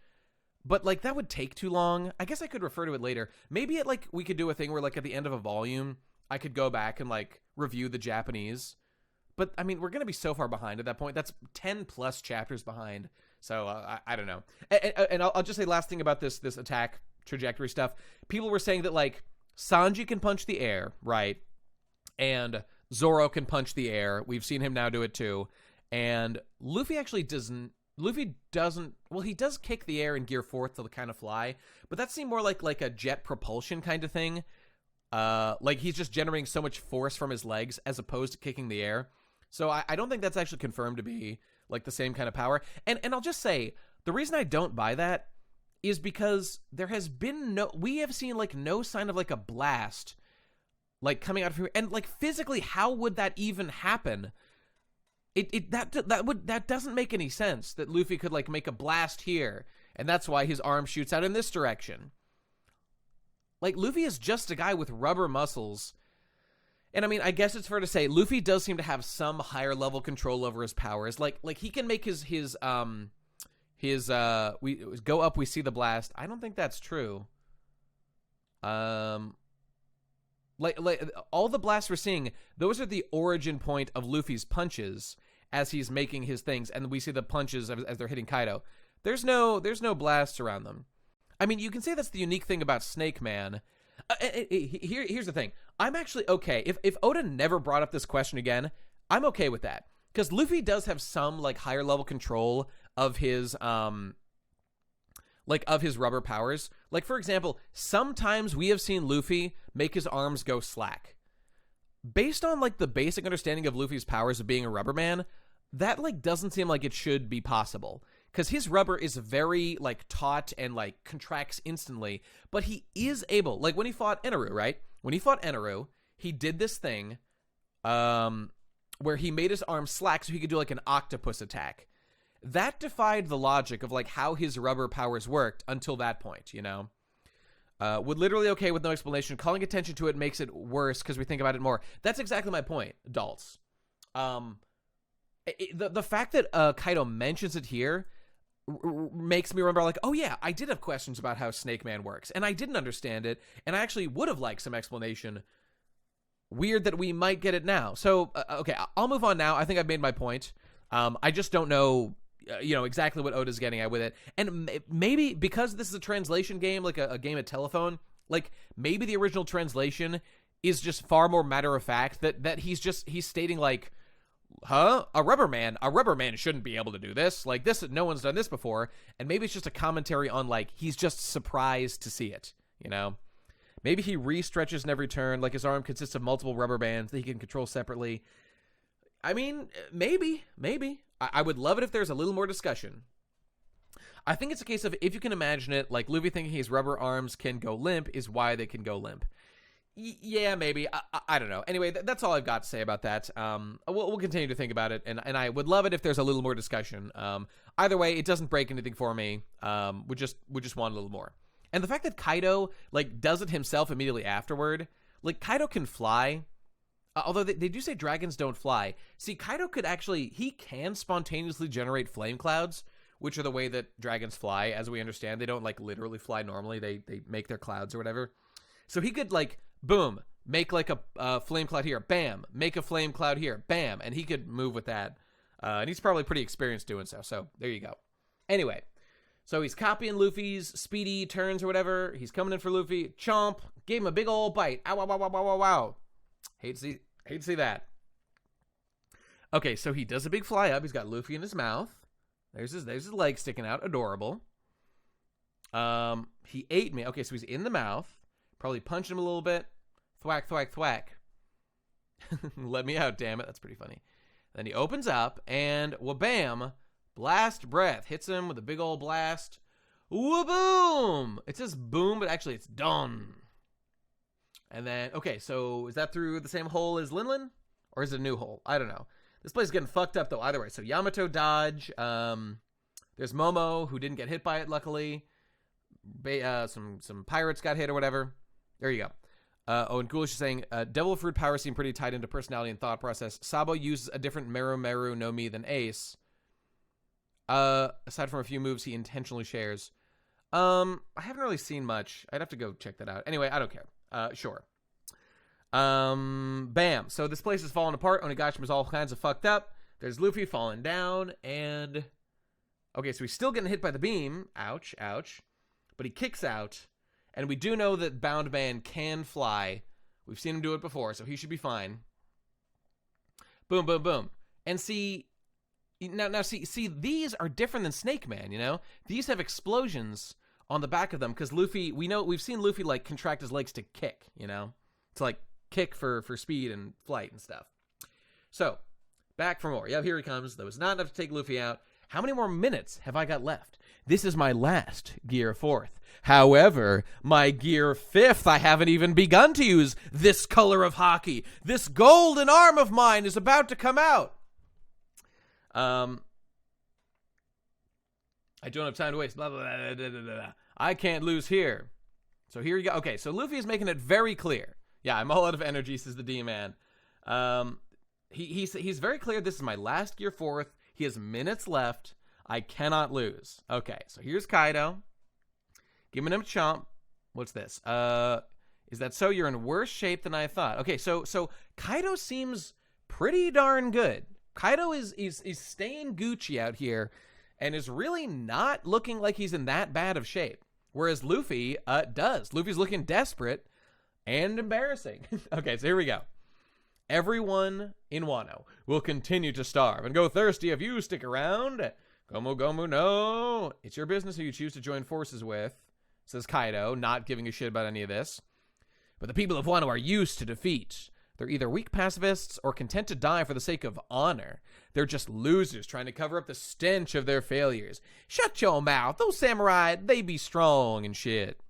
But like that would take too long. I guess I could refer to it later. Maybe we could do a thing where like at the end of a volume, I could go back and like review the Japanese. But I mean, we're gonna be so far behind at that point. That's 10 plus chapters behind. So I don't know. And I'll just say last thing about this attack trajectory stuff. People were saying that like Sanji can punch the air, right? And Zoro can punch the air. We've seen him now do it too. And Luffy actually doesn't. Well, he does kick the air in Gear 4th to kind of fly, but that seemed more like a jet propulsion kind of thing. Like he's just generating so much force from his legs as opposed to kicking the air. So I don't think that's actually confirmed to be like the same kind of power. And I'll just say, the reason I don't buy that is because there has been we have seen like no sign of like a blast like coming out of here. And like physically, how would that even happen? That doesn't make any sense that Luffy could like make a blast here, and that's why his arm shoots out in this direction. Like Luffy is just a guy with rubber muscles, and I mean I guess it's fair to say Luffy does seem to have some higher level control over his powers. Like he can make his we go up, we see the blast. I don't think that's true. Like all the blasts we're seeing, those are the origin point of Luffy's punches as he's making his things, and we see the punches as they're hitting Kaido. There's no blasts around them. I mean, you can say that's the unique thing about Snake Man. Here's the thing. I'm actually okay. If Oda never brought up this question again, I'm okay with that. Because Luffy does have some like higher level control of his of his rubber powers. Like, for example, sometimes we have seen Luffy make his arms go slack. Based on, like, the basic understanding of Luffy's powers of being a rubber man, that, like, doesn't seem like it should be possible. Because his rubber is very, like, taut and, like, contracts instantly. But he is able, like, when he fought Eneru, right? When he fought Eneru, he did this thing where he made his arms slack so he could do, like, an octopus attack. That defied the logic of, like, how his rubber powers worked until that point, you know? Would literally okay with no explanation. Calling attention to it makes it worse because we think about it more. That's exactly my point, adults. The fact that Kaido mentions it here makes me remember, like, oh yeah, I did have questions about how Snake Man works, and I didn't understand it, and I actually would have liked some explanation. Weird that we might get it now. So, okay, I'll move on now. I think I've made my point. I just don't know exactly what Oda's getting at with it. And maybe because this is a translation game, like a game of telephone, like maybe the original translation is just far more matter of fact that he's stating like huh? A rubber man? A rubber man shouldn't be able to do this. Like, this, no one's done this before. And maybe it's just a commentary on, like, he's just surprised to see it, you know? Maybe he re-stretches in every turn, like his arm consists of multiple rubber bands that he can control separately. I mean, maybe. I would love it if there's a little more discussion. I think it's a case of, if you can imagine it, like Luffy thinking his rubber arms can go limp is why they can go limp. Yeah, maybe. I don't know. Anyway, that's all I've got to say about that. We'll continue to think about it, and I would love it if there's a little more discussion. Either way, it doesn't break anything for me. We just want a little more. And the fact that Kaido, like, does it himself immediately afterward, like, Kaido can fly, although they do say dragons don't fly. See, Kaido could actually, he can spontaneously generate flame clouds, which are the way that dragons fly, as we understand. They don't, like, literally fly normally. They make their clouds or whatever. So he could, like, boom, make, like, a flame cloud here, bam, make a flame cloud here, bam, and he could move with that. And he's probably pretty experienced doing so there you go. Anyway. So he's copying Luffy's speedy turns or whatever. He's coming in for Luffy. Chomp. Gave him a big old bite. Ow, wow, wow, wow, wow, wow. Hate to see that. Okay, so he does a big fly up. He's got Luffy in his mouth. There's his leg sticking out. Adorable. He ate me. Okay, so he's in the mouth. Probably punched him a little bit. Thwack, thwack, thwack. Let me out, damn it. That's pretty funny. Then he opens up, and wha-bam, blast breath. Hits him with a big old blast. Wha-boom! It says boom, but actually it's done. And then, okay, so is that through the same hole as Linlin? Or is it a new hole? I don't know. This place is getting fucked up, though, either way. So Yamato dodge. There's Momo, who didn't get hit by it, luckily. Some pirates got hit or whatever. There you go. And Ghoulish is saying, Devil Fruit power seem pretty tied into personality and thought process. Sabo uses a different Meru no Mi than Ace. Aside from a few moves he intentionally shares. I haven't really seen much. I'd have to go check that out. Anyway, I don't care. Sure. Bam. So this place is falling apart. Onigashima is all kinds of fucked up. There's Luffy falling down, and... Okay, so he's still getting hit by the beam. Ouch, ouch. But he kicks out, and we do know that Bound Man can fly. We've seen him do it before, so he should be fine. Boom, boom, boom. And see... Now, see, these are different than Snake Man, you know? These have explosions on the back of them, because Luffy, we've seen Luffy, like, contract his legs to kick, you know? To, like, kick for speed and flight and stuff. So, back for more. Yeah, here he comes. That was not enough to take Luffy out. How many more minutes have I got left? This is my last Gear 4th. However, my Gear 5th, I haven't even begun to use this color of hockey. This golden arm of mine is about to come out. I don't have time to waste. Blah, blah, blah, blah, blah, blah. I can't lose here. So here you go. Okay, so Luffy is making it very clear. Yeah, I'm all out of energy, says the D-Man. He's very clear. This is my last Gear 4th. He has minutes left. I cannot lose. Okay, so here's Kaido. Giving him a chomp. What's this? Is that so? You're in worse shape than I thought. Okay, so Kaido seems pretty darn good. Kaido is staying Gucci out here and is really not looking like he's in that bad of shape. Whereas Luffy does. Luffy's looking desperate and embarrassing. Okay, so here we go. Everyone in Wano will continue to starve and go thirsty if you stick around. Gomu Gomu, no. It's your business who you choose to join forces with, says Kaido, not giving a shit about any of this. But the people of Wano are used to defeat. They're either weak pacifists or content to die for the sake of honor. They're just losers trying to cover up the stench of their failures. Shut your mouth. Those samurai, they be strong and shit.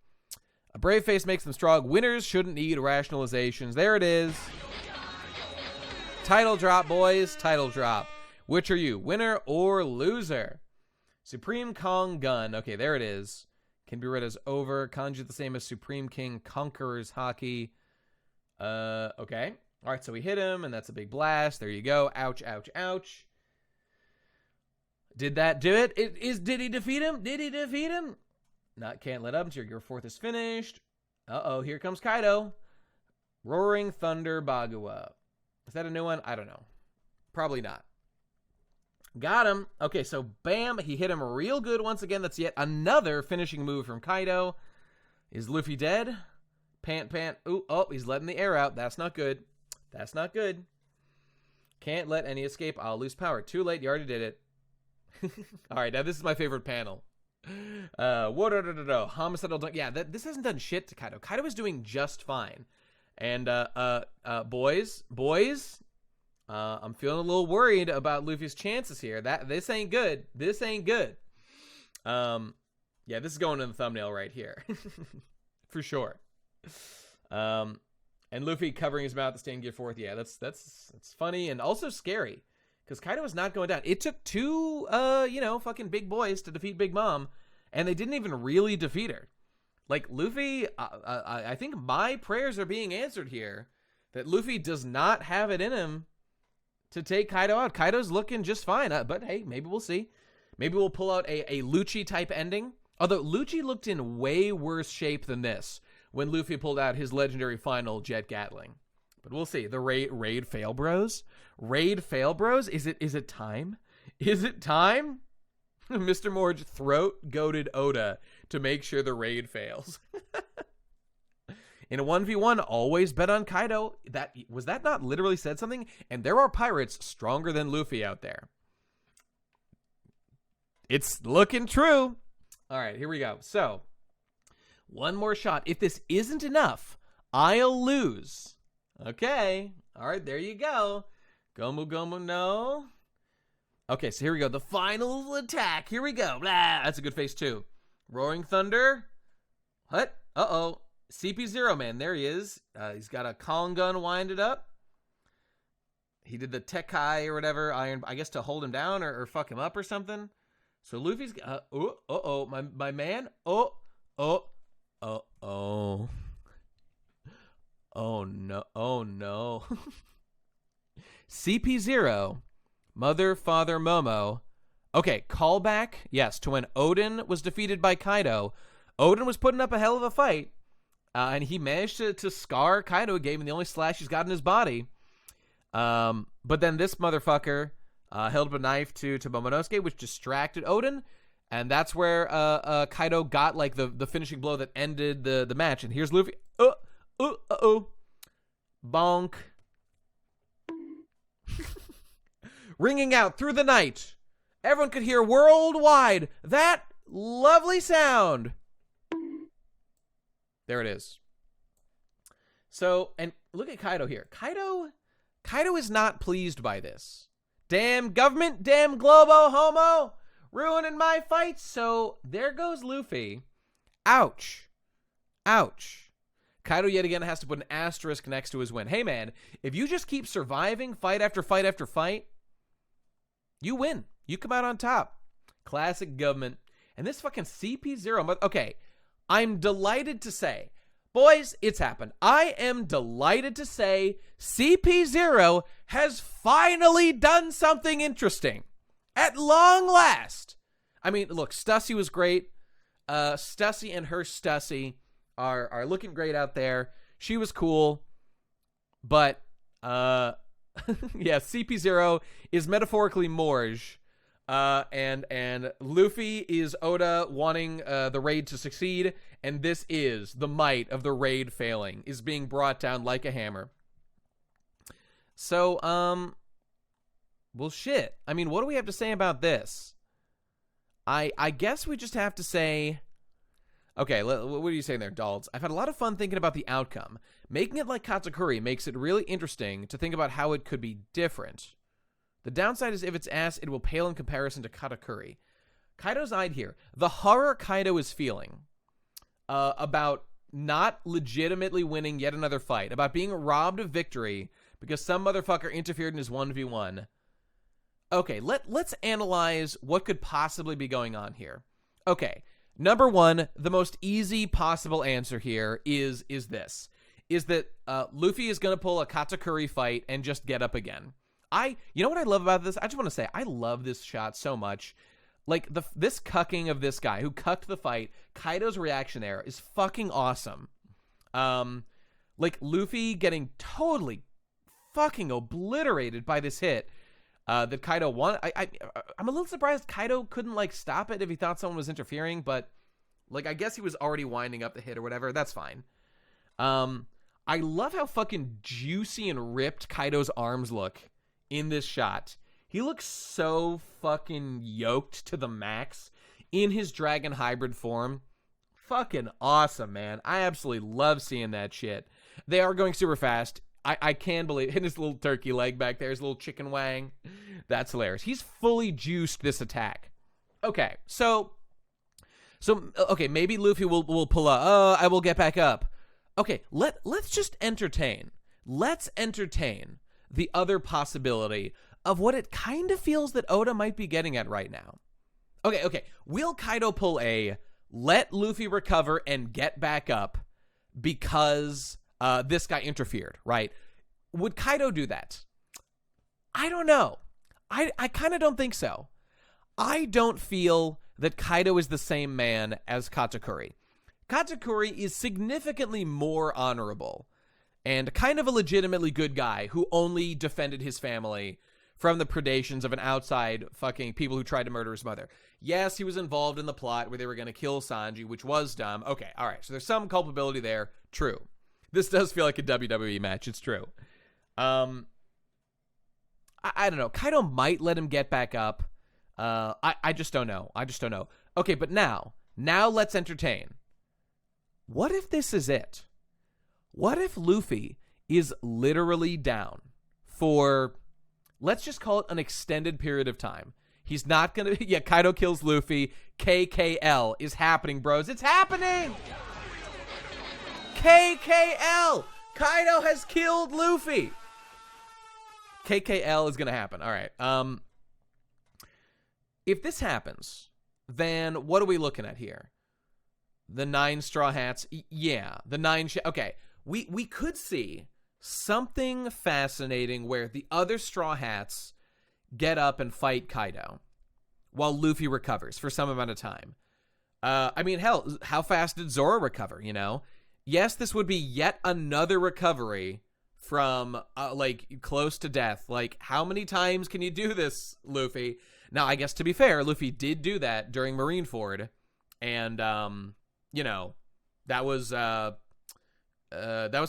A brave face makes them strong. Winners shouldn't need rationalizations. There it is. Title drop, boys. Title drop. Which are you, winner or loser? Supreme Kong Gun. Okay, there it is. Can be read as over. Kanji the same as Supreme King Conqueror's Hockey. Okay. All right, so we hit him, and that's a big blast. There you go. Ouch, ouch, ouch. Did that do it? Did he defeat him? Did he defeat him? Can't let up until your 4th is finished. Uh-oh, here comes Kaido. Roaring Thunder Bagua. Is that a new one? I don't know. Probably not. Got him. Okay, so bam, he hit him real good once again. That's yet another finishing move from Kaido. Is Luffy dead? Pant. Ooh, oh, he's letting the air out. That's not good. That's not good. Can't let any escape. I'll lose power. Too late. You already did it. All right, now this is my favorite panel. Homicidal. Yeah, this hasn't done shit to Kaido. Kaido is doing just fine. And boys, I'm feeling a little worried about Luffy's chances here. This ain't good. This ain't good. Yeah, this is going in the thumbnail right here. For sure. And Luffy covering his mouth to stand gear forth. Yeah, that's funny and also scary. Because Kaido is not going down. It took two, fucking big boys to defeat Big Mom. And they didn't even really defeat her. Like, Luffy, I think my prayers are being answered here. That Luffy does not have it in him to take Kaido out. Kaido's looking just fine. But hey, maybe we'll see. Maybe we'll pull out a Lucci-type ending. Although Lucci looked in way worse shape than this when Luffy pulled out his legendary final Jet Gatling. But we'll see. The raid fail bros? Raid fail bros? Is it time? Is it time? Mr. Morge throat-goated Oda to make sure the raid fails. In a 1v1, always bet on Kaido. Was that not literally said something? And there are pirates stronger than Luffy out there. It's looking true. All right, here we go. So, one more shot. If this isn't enough, I'll lose. Okay. All right, there you go. Gomu, no. Okay, so here we go. The final attack. Here we go. Blah. That's a good face, too. Roaring Thunder. What? Uh-oh. CP0, man. There he is. He's got a Kong gun winded up. He did the Tekai or whatever, I guess to hold him down or fuck him up or something. So Luffy's... my man. Oh, no. CP0, Mother, Father, Momo. Okay, callback, yes, to when Odin was defeated by Kaido. Odin was putting up a hell of a fight, and he managed to scar Kaido, gave him the only slash he's got in his body. But then this motherfucker held up a knife to Momonosuke, which distracted Odin, and that's where Kaido got like the finishing blow that ended the match. And here's Luffy. Bonk. Ringing out through the night. Everyone could hear worldwide that lovely sound. There it is. So, and look at Kaido here. Kaido is not pleased by this. Damn government, damn globo homo, ruining my fights. So there goes Luffy. Ouch. Kaido yet again has to put an asterisk next to his win. Hey man, if you just keep surviving fight after fight after fight, you win. You come out on top. Classic government. And this fucking CP0. Okay, I'm delighted to say, boys, it's happened. I am delighted to say CP0 has finally done something interesting. At long last. I mean, look, Stussy was great. Stussy and her Stussy are looking great out there. She was cool. But, yeah, CP0 is metaphorically Morge. And Luffy is Oda wanting the raid to succeed, and this is the might of the raid failing, is being brought down like a hammer. So, well, shit. I mean, what do we have to say about this? I guess we just have to say... Okay, what are you saying there, Dalds? I've had a lot of fun thinking about the outcome. Making it like Katakuri makes it really interesting to think about how it could be different. The downside is if it's ass, it will pale in comparison to Katakuri. Kaido's eyed here. The horror Kaido is feeling about not legitimately winning yet another fight, about being robbed of victory because some motherfucker interfered in his 1v1. Okay, let's analyze what could possibly be going on here. Okay, number one, the most easy possible answer here is this. Is that Luffy is going to pull a Katakuri fight and just get up again. You know what I love about this? I just want to say, I love this shot so much. Like, this cucking of this guy who cucked the fight, Kaido's reaction there is fucking awesome. Like, Luffy getting totally fucking obliterated by this hit that Kaido won. I'm a little surprised Kaido couldn't, like, stop it if he thought someone was interfering, but, like, I guess he was already winding up the hit or whatever. That's fine. I love how fucking juicy and ripped Kaido's arms look in this shot. He looks so fucking yoked to the max in his dragon hybrid form. Fucking awesome, man. I absolutely love seeing that shit. They are going super fast. I can believe it. His little turkey leg back there, his little chicken wang. That's hilarious. He's fully juiced this attack. Okay, so okay, maybe Luffy will pull up. Oh, I will get back up. Okay, let's just entertain. Let's entertain the other possibility of what it kind of feels that Oda might be getting at right now. Okay. Will Kaido pull a let Luffy recover and get back up because this guy interfered, right? Would Kaido do that? I don't know. I kind of don't think so. I don't feel that Kaido is the same man as Katakuri. Katakuri is significantly more honorable and kind of a legitimately good guy who only defended his family from the predations of an outside fucking people who tried to murder his mother. Yes, he was involved in the plot where they were going to kill Sanji, which was dumb. Okay, all right. So there's some culpability there. True. This does feel like a WWE match. It's true. I don't know. Kaido might let him get back up. I just don't know. Okay, but now let's entertain. What if this is it? What if Luffy is literally down for, let's just call it an extended period of time? He's not going to, Kaido kills Luffy. KKL is happening, bros. It's happening! KKL! Kaido has killed Luffy! KKL is going to happen. All right. If this happens, then what are we looking at here? The 9 Straw Hats? Yeah, the 9... okay, we could see something fascinating where the other Straw Hats get up and fight Kaido while Luffy recovers for some amount of time. I mean, hell, how fast did Zoro recover, you know? Yes, this would be yet another recovery from, like, close to death. Like, how many times can you do this, Luffy? Now, I guess to be fair, Luffy did do that during Marineford, and, you know, that was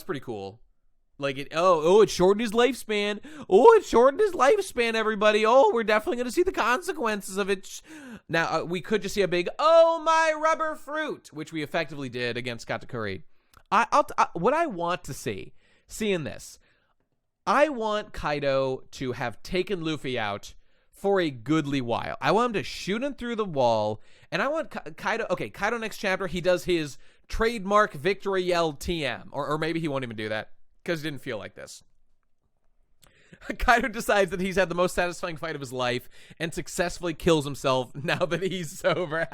pretty cool. Like, it shortened his lifespan. Oh, it shortened his lifespan, everybody. Oh, we're definitely going to see the consequences of it. Now, we could just see a big, oh, my rubber fruit, which we effectively did against Katakuri. What I want to see in this, I want Kaido to have taken Luffy out for a goodly while. I want him to shoot him through the wall, and I want Kaido, Kaido next chapter, he does his trademark victory yell TM, or maybe he won't even do that, because it didn't feel like this. Kaido decides that he's had the most satisfying fight of his life, and successfully kills himself now that he's sober.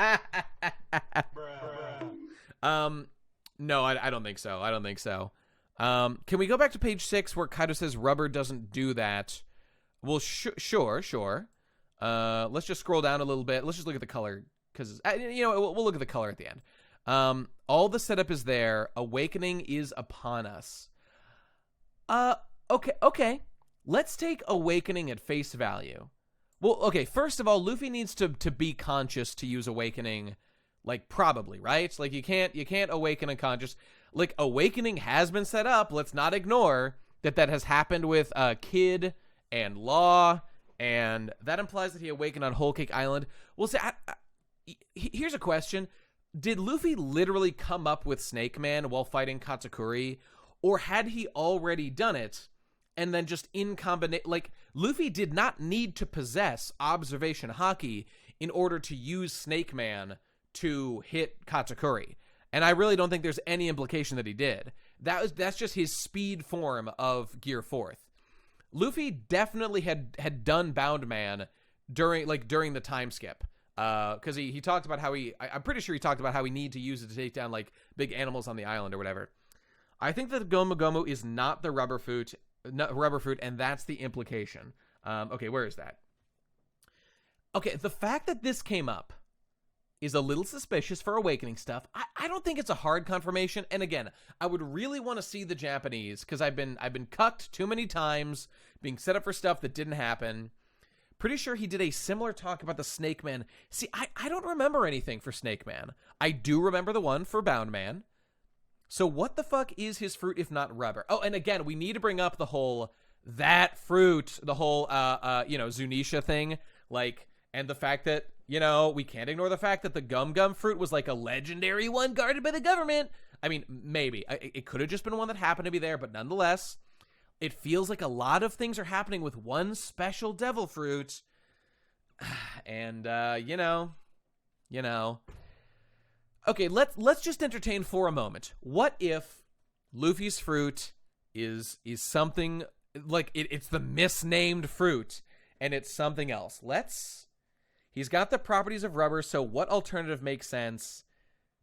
No, I don't think so. Can we go back to page 6 where Kaido says rubber doesn't do that? Well, sure. Let's just scroll down a little bit. Let's just look at the color, because, we'll look at the color at the end. All the setup is there. Awakening is upon us. Okay. Let's take Awakening at face value. Well, okay, first of all, Luffy needs to be conscious to use Awakening, like, probably, right? Like, you can't awaken unconscious. Like, Awakening has been set up. Let's not ignore that has happened with Kid and Law, and that implies that he awakened on Whole Cake Island. Well, see, here's a question. Did Luffy literally come up with Snake Man while fighting Katakuri, or had he already done it, and then just in combination, like, Luffy did not need to possess Observation Haki in order to use Snake Man to hit Katakuri. And I really don't think there's any implication that he did. That's just his speed form of Gear 4th. Luffy definitely had done Bound Man during the time skip. Because he talked about how I'm pretty sure he talked about how he needed to use it to take down, like, big animals on the island or whatever. I think that Gomu Gomu is not the rubber fruit, and that's the implication. Okay, where is that? Okay, the fact that this came up is a little suspicious for Awakening stuff. I don't think it's a hard confirmation. And again, I would really want to see the Japanese, because I've been cucked too many times, being set up for stuff that didn't happen. Pretty sure he did a similar talk about the Snake Man. See, I don't remember anything for Snake Man. I do remember the one for Bound Man. So what the fuck is his fruit if not rubber? Oh, and again, we need to bring up the whole that fruit, the whole, Zunisha thing, like, and the fact that, we can't ignore the fact that the Gum Gum fruit was like a legendary one guarded by the government. I mean, maybe. It could have just been one that happened to be there, but nonetheless, it feels like a lot of things are happening with one special devil fruit. And, Okay, let's just entertain for a moment. What if Luffy's fruit is something like it's the misnamed fruit and it's something else? He's got the properties of rubber, so what alternative makes sense?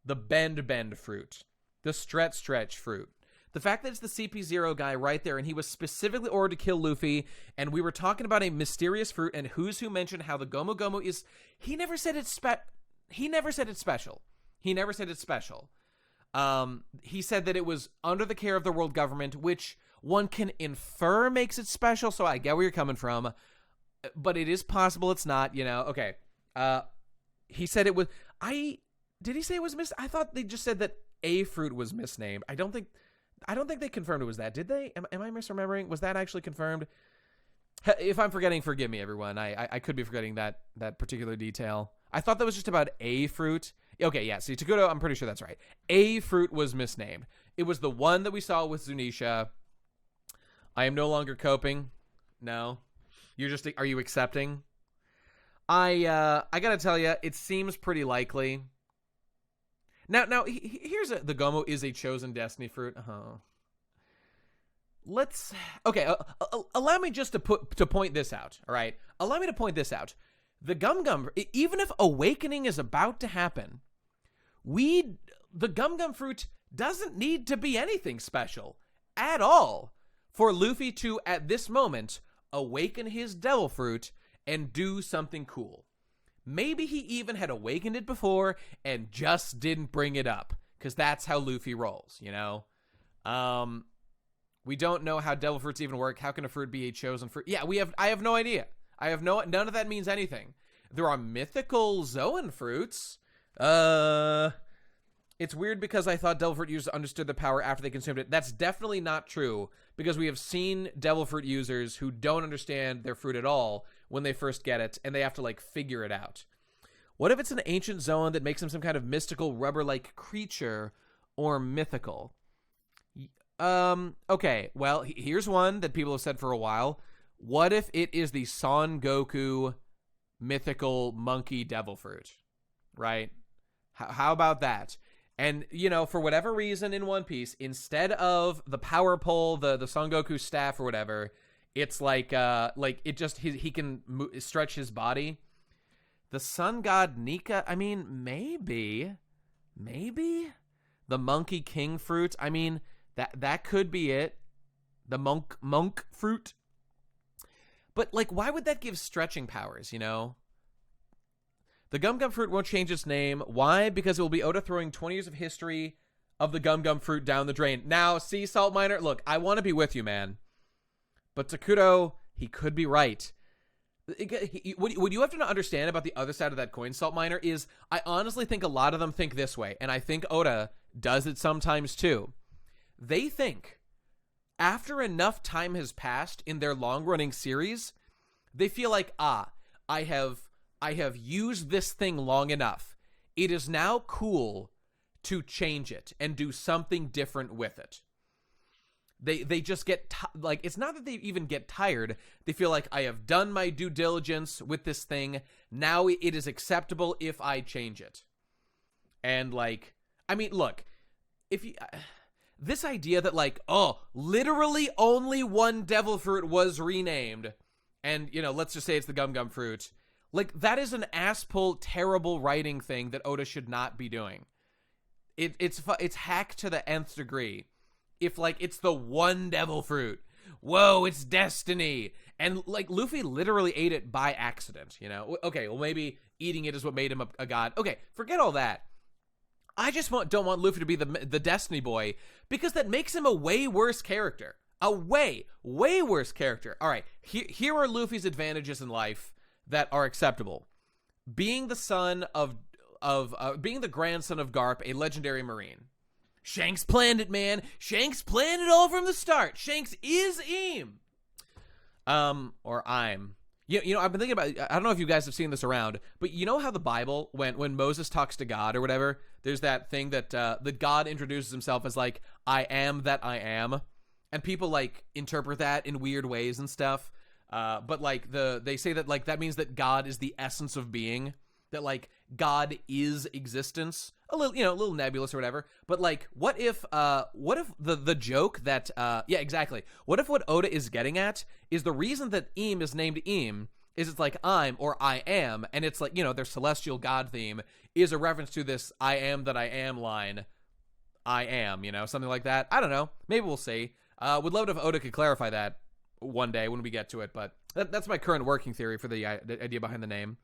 The bend fruit, the stretch fruit. The fact that it's the CP0 guy right there, and he was specifically ordered to kill Luffy, and we were talking about a mysterious fruit, and who mentioned how the Gomu Gomu is. He never said it's special. He said that it was under the care of the world government, which one can infer makes it special, so I get where you're coming from. But it is possible it's not, Okay. He said it was... Did he say it was I thought they just said that a fruit was misnamed. I don't think they confirmed it was that. Did they? Am I misremembering? Was that actually confirmed? If I'm forgetting, forgive me, everyone. I could be forgetting that particular detail. I thought that was just about a fruit. Okay, yeah. See, Takuto, I'm pretty sure that's right. A fruit was misnamed. It was the one that we saw with Zunisha. I am no longer coping. No. Are you accepting? I gotta tell you, it seems pretty likely. Now here's the Gomu is a chosen destiny fruit. Allow me just to point this out. All right, allow me to point this out. The Gum Gum, even if awakening is about to happen, the Gum Gum fruit doesn't need to be anything special at all for Luffy to, at this moment, awaken his devil fruit and do something cool. Maybe he even had awakened it before and just didn't bring it up, because that's how Luffy rolls, We don't know how devil fruits even work. How can a fruit be a chosen fruit? Yeah, I have no idea. None of that means anything. There are mythical Zoan fruits. It's weird because I thought devil fruit users understood the power after they consumed it. That's definitely not true, because we have seen devil fruit users who don't understand their fruit at all when they first get it, and they have to, figure it out. What if it's an ancient Zoan that makes him some kind of mystical rubber-like creature or mythical? Okay, well, here's one that people have said for a while. What if it is the Son Goku mythical monkey devil fruit? Right? How about that? And, for whatever reason in One Piece, instead of the power pole, the Son Goku staff or whatever, it's it just, he can stretch his body. The sun god Nika, I mean, maybe the monkey king fruit. I mean, that could be it. The monk fruit. But why would that give stretching powers, The Gum Gum fruit won't change its name. Why? Because it will be Oda throwing 20 years of history of the Gum Gum fruit down the drain. Now, see, Salt Miner, look, I want to be with you, man. But Takuto, he could be right. What you have to understand about the other side of that coin, Salt Miner, is I honestly think a lot of them think this way, and I think Oda does it sometimes too. They think after enough time has passed in their long-running series, they feel like, I have used this thing long enough. It is now cool to change it and do something different with it. They just get, it's not that they even get tired. They feel like, I have done my due diligence with this thing. Now it is acceptable if I change it. And look, if you... this idea that literally only one devil fruit was renamed, and, let's just say it's the Gum Gum fruit. That is an ass-pull, terrible writing thing that Oda should not be doing. It's hack to the nth degree. If, it's the one devil fruit. Whoa, it's destiny. And, Luffy literally ate it by accident, Okay, well, maybe eating it is what made him a god. Okay, forget all that. I just don't want Luffy to be the Destiny Boy, because that makes him a way worse character. A way worse character. All right, here are Luffy's advantages in life that are acceptable. Being the son being the grandson of Garp, a legendary marine. Shanks planned it, man. Shanks planned it all from the start. Shanks is Eam. Or I'm. You know, I've been thinking about, I don't know if you guys have seen this around, but you know how the Bible, when Moses talks to God or whatever, there's that thing that God introduces himself as like, I am that I am. And people like interpret that in weird ways and stuff. But like they say that like that means that God is the essence of being, that like God is existence. A little nebulous or whatever. But like, what if the joke that yeah, exactly. What if what Oda is getting at is the reason that Im is named Im is it's like I'm or I am, and it's like, their celestial god theme is a reference to this I am that I am line. I am, something like that. I don't know. Maybe we'll see. Would love it if Oda could clarify that one day when we get to it, but that's my current working theory for the idea behind the name.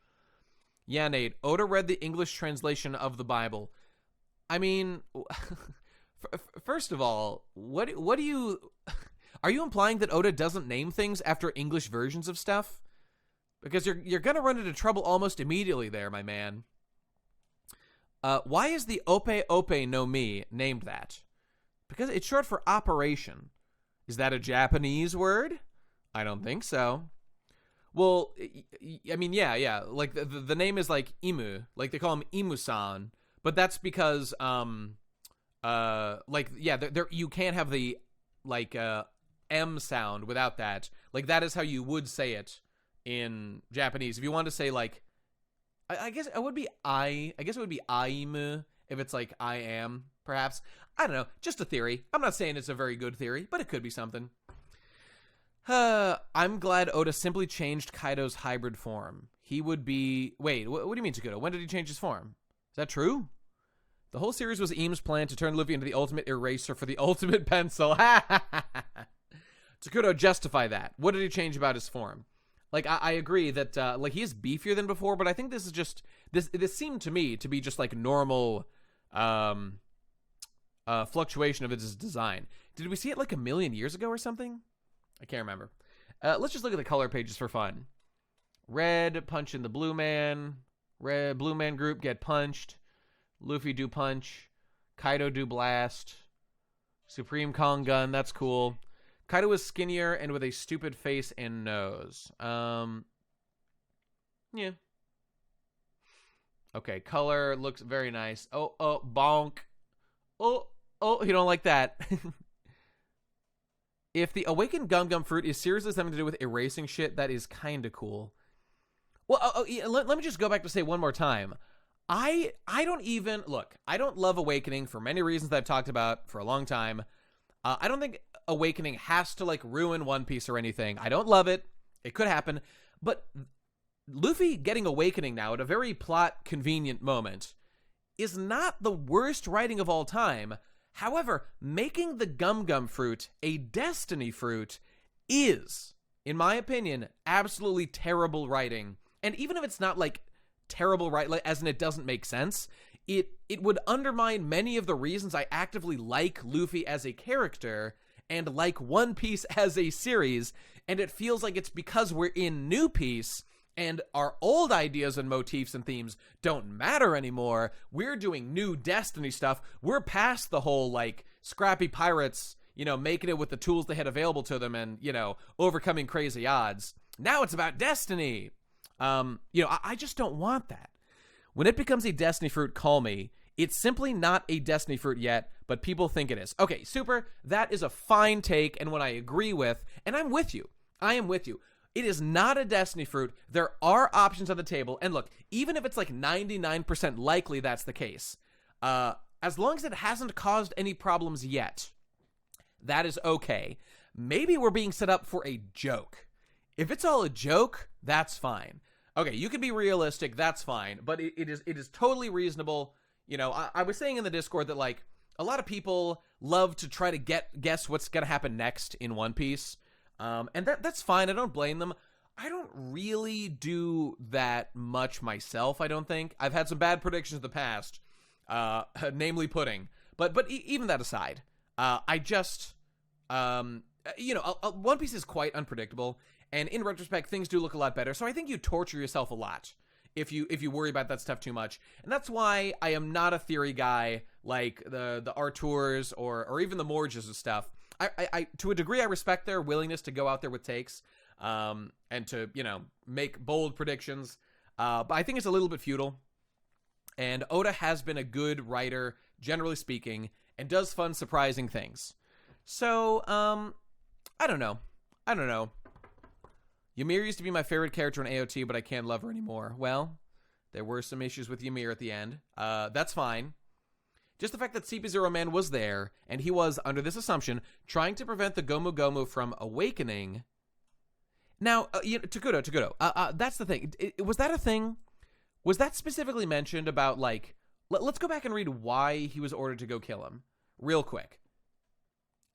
Yeah, Nate, Oda read the English translation of the Bible. I mean, first of all, what do you... Are you implying that Oda doesn't name things after English versions of stuff? Because you're going to run into trouble almost immediately there, my man. Why is the Ope Ope no Mi named that? Because it's short for operation. Is that a Japanese word? I don't think so. Well, I mean, yeah. Like the name is like Imu, like they call him Imu-san, but that's because like yeah, there you can't have the like M sound without that. Like that is how you would say it in Japanese. If you want to say like, I guess it would be I guess it would be Aimu if it's like I am, perhaps. I don't know, just a theory. I'm not saying it's a very good theory, but it could be something. I'm glad Oda simply changed Kaido's hybrid form. He would be... Wait, what do you mean, Takuto? When did he change his form? Is that true? The whole series was Im's plan to turn Luffy into the ultimate eraser for the ultimate pencil. Takuto, justify that. What did he change about his form? Like, I agree that, like, he is beefier than before, but I think this is just... This seemed to me to be just, like, normal, fluctuation of his design. Did we see it, like, a million years ago or something? I can't remember. Let's just look at the color pages for fun. Red, punch in the blue man. Red, blue man group, get punched. Luffy do punch. Kaido do blast. Supreme Kong gun, that's cool. Kaido is skinnier and with a stupid face and nose. Yeah. Okay, color looks very nice. Oh, bonk. Oh, you don't like that. If the awakened Gum Gum fruit is seriously something to do with erasing shit, that is kind of cool. Well, yeah, let me just go back to say one more time. I don't even... Look, I don't love Awakening for many reasons that I've talked about for a long time. I don't think Awakening has to, like, ruin One Piece or anything. I don't love it. It could happen. But Luffy getting Awakening now at a very plot-convenient moment is not the worst writing of all time. However, making the Gum Gum fruit a destiny fruit is, in my opinion, absolutely terrible writing. And even if it's not like terrible writing, like, as in it doesn't make sense, it would undermine many of the reasons I actively like Luffy as a character and like One Piece as a series. And it feels like it's because we're in New Piece and our old ideas and motifs and themes don't matter anymore. We're doing new Destiny stuff. We're past the whole, like, scrappy pirates, making it with the tools they had available to them and, overcoming crazy odds. Now it's about Destiny. I just don't want that. When it becomes a Destiny fruit, call me. It's simply not a Destiny fruit yet, but people think it is. Okay, Super, that is a fine take and one I agree with, and I'm with you. I am with you. It is not a Destiny fruit. There are options on the table. And look, even if it's like 99% likely that's the case, as long as it hasn't caused any problems yet, that is okay. Maybe we're being set up for a joke. If it's all a joke, that's fine. Okay, you can be realistic, that's fine. But it is totally reasonable. I was saying in the Discord that, like, a lot of people love to try to guess what's going to happen next in One Piece. And that's fine. I don't blame them. I don't really do that much myself, I don't think. I've had some bad predictions in the past, namely pudding. But even that aside, I just, One Piece is quite unpredictable. And in retrospect, things do look a lot better. So I think you torture yourself a lot if you worry about that stuff too much. And that's why I am not a theory guy like the Arturs or even the Morges and stuff. I to a degree, I respect their willingness to go out there with takes. and to, make bold predictions. But I think it's a little bit futile. And Oda has been a good writer, generally speaking, and does fun, surprising things. So, I don't know. Ymir used to be my favorite character in AOT, but I can't love her anymore. Well, there were some issues with Ymir at the end. That's fine. Just the fact that CP0 Man was there, and he was, under this assumption, trying to prevent the Gomu Gomu from awakening. Now, Takudo, that's the thing. Was that a thing? Was that specifically mentioned about, like... Let's go back and read why he was ordered to go kill him. Real quick.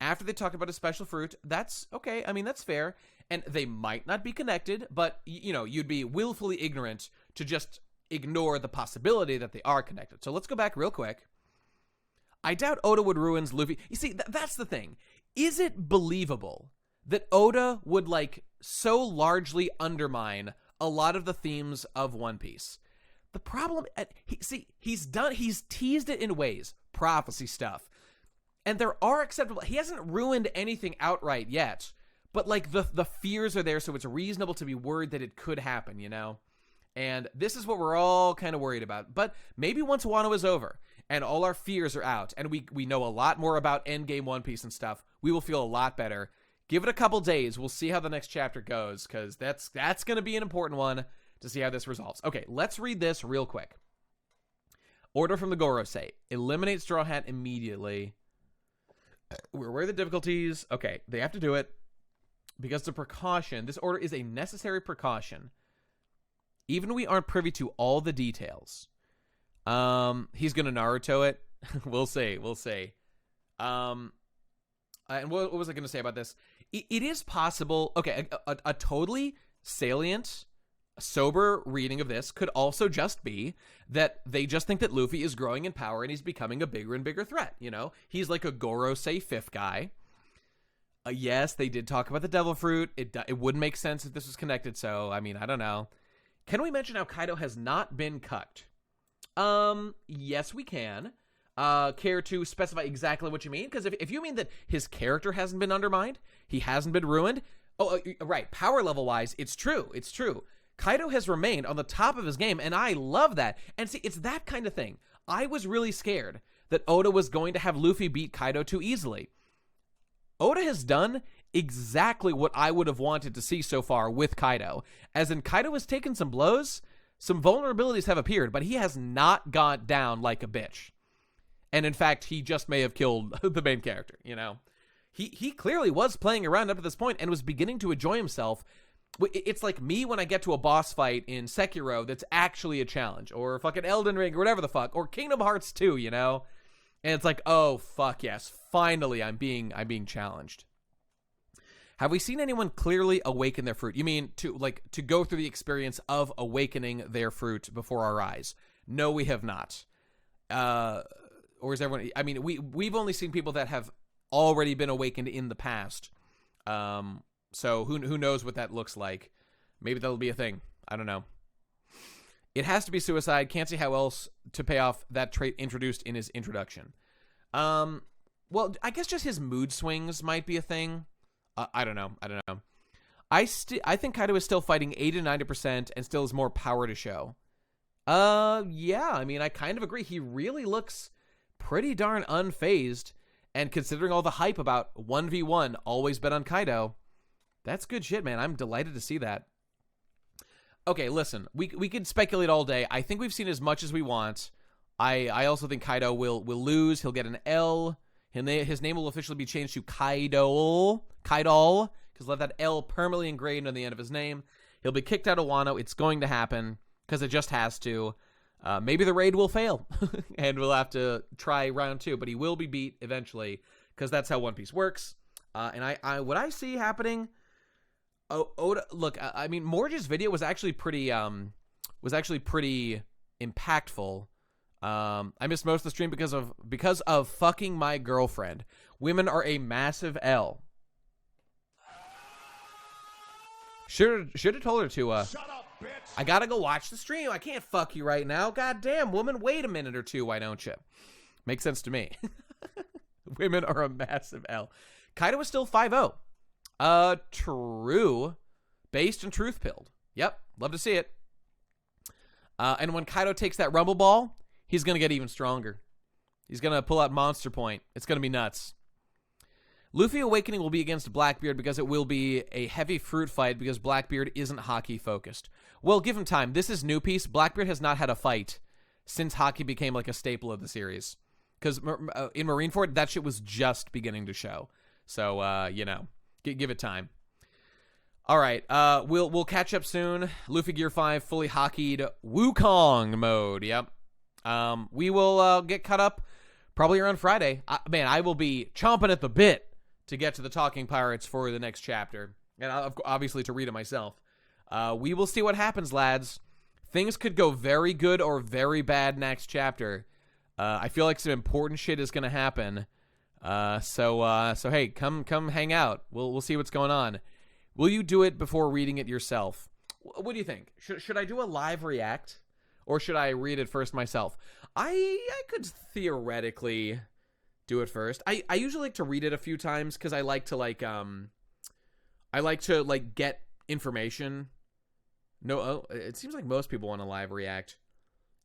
After they talk about a special fruit, that's okay. I mean, that's fair. And they might not be connected, but, you'd be willfully ignorant to just ignore the possibility that they are connected. So let's go back real quick. I doubt Oda would ruin Luffy. You see, that's the thing. Is it believable that Oda would, so largely undermine a lot of the themes of One Piece? The problem, he's teased it in ways, prophecy stuff, and there are acceptable. He hasn't ruined anything outright yet, but the fears are there, so it's reasonable to be worried that it could happen, And this is what we're all kind of worried about. But maybe once Wano is over and all our fears are out, and we know a lot more about Endgame One Piece and stuff, we will feel a lot better. Give it a couple days. We'll see how the next chapter goes, because that's going to be an important one to see how this resolves. Okay, let's read this real quick. Order from the Gorosei. Eliminate Straw Hat immediately. We're aware of the difficulties. Okay, they have to do it because it's a precaution. This order is a necessary precaution. Even we aren't privy to all the details. He's going to Naruto it. We'll see. And what was I going to say about this? It is possible. Okay, a totally salient, sober reading of this could also just be that they just think that Luffy is growing in power and he's becoming a bigger and bigger threat. He's like a Gorosei fifth guy. Yes, they did talk about the devil fruit. It wouldn't make sense if this was connected. So, I mean, I don't know. Can we mention how Kaido has not been cucked? Yes, we can. Care to specify exactly what you mean? Because if you mean that his character hasn't been undermined, he hasn't been ruined. Oh, right. Power level wise, it's true. Kaido has remained on the top of his game, and I love that. And see, it's that kind of thing. I was really scared that Oda was going to have Luffy beat Kaido too easily. Oda has done exactly what I would have wanted to see so far with Kaido. As in, Kaido has taken some blows, some vulnerabilities have appeared, but he has not gone down like a bitch. And in fact, he just may have killed the main character, He clearly was playing around up to this point and was beginning to enjoy himself. It's like me when I get to a boss fight in Sekiro that's actually a challenge, or fucking Elden Ring, or whatever the fuck, or Kingdom Hearts 2, And it's like, oh, fuck yes, finally I'm being challenged. Have we seen anyone clearly awaken their fruit? You mean to go through the experience of awakening their fruit before our eyes? No, we have not. Or is everyone... I mean, we've only seen people that have already been awakened in the past. So who knows what that looks like. Maybe that'll be a thing. I don't know. It has to be suicide. Can't see how else to pay off that trait introduced in his introduction. Well, I guess just his mood swings might be a thing. I don't know. I think Kaido is still fighting 80 to 90% and still has more power to show. Yeah, I mean, I kind of agree. He really looks pretty darn unfazed. And considering all the hype about 1v1 always bet on Kaido, that's good shit, man. I'm delighted to see that. Okay, listen, we could speculate all day. I think we've seen as much as we want. I also think Kaido will lose. He'll get an L. His name will officially be changed to Kaido, because let that L permanently engraved on the end of his name. He'll be kicked out of Wano. It's going to happen, because it just has to. Maybe the raid will fail, and we'll have to try round 2, but he will be beat eventually, because that's how One Piece works. And what I see happening... Oda, look, I mean, Morge's video was actually pretty impactful. I missed most of the stream because of fucking my girlfriend. Women are a massive L. Should have told her to. Shut up, bitch! I gotta go watch the stream. I can't fuck you right now. Goddamn, woman, wait a minute or two. Why don't you? Makes sense to me. Women are a massive L. Kaido is still 5-0. True. Based and truth-pilled. Yep, love to see it. And when Kaido takes that Rumble Ball, he's going to get even stronger. He's going to pull out Monster Point. It's going to be nuts. Luffy Awakening will be against Blackbeard because it will be a heavy fruit fight because Blackbeard isn't Haki focused. Well, give him time. This is New Piece. Blackbeard has not had a fight since Haki became like a staple of the series. Because in Marineford, that shit was just beginning to show. So, you know, give it time. All right, we'll catch up soon. Luffy Gear 5 fully hockeyed Wukong mode. Yep. We will get caught up probably around Friday. Man, I will be chomping at the bit to get to the Talking Pirates for the next chapter, and obviously to read it myself. We will see what happens, lads. Things could go very good or very bad next chapter. I feel like some important shit is gonna happen. So hey, come hang out. We'll see what's going on. Will you do it before reading it yourself? What do you think? Should I do a live react, or should I read it first myself? I could theoretically do it first. I usually like to read it a few times because I like to get information. No, it seems like most people want to live react.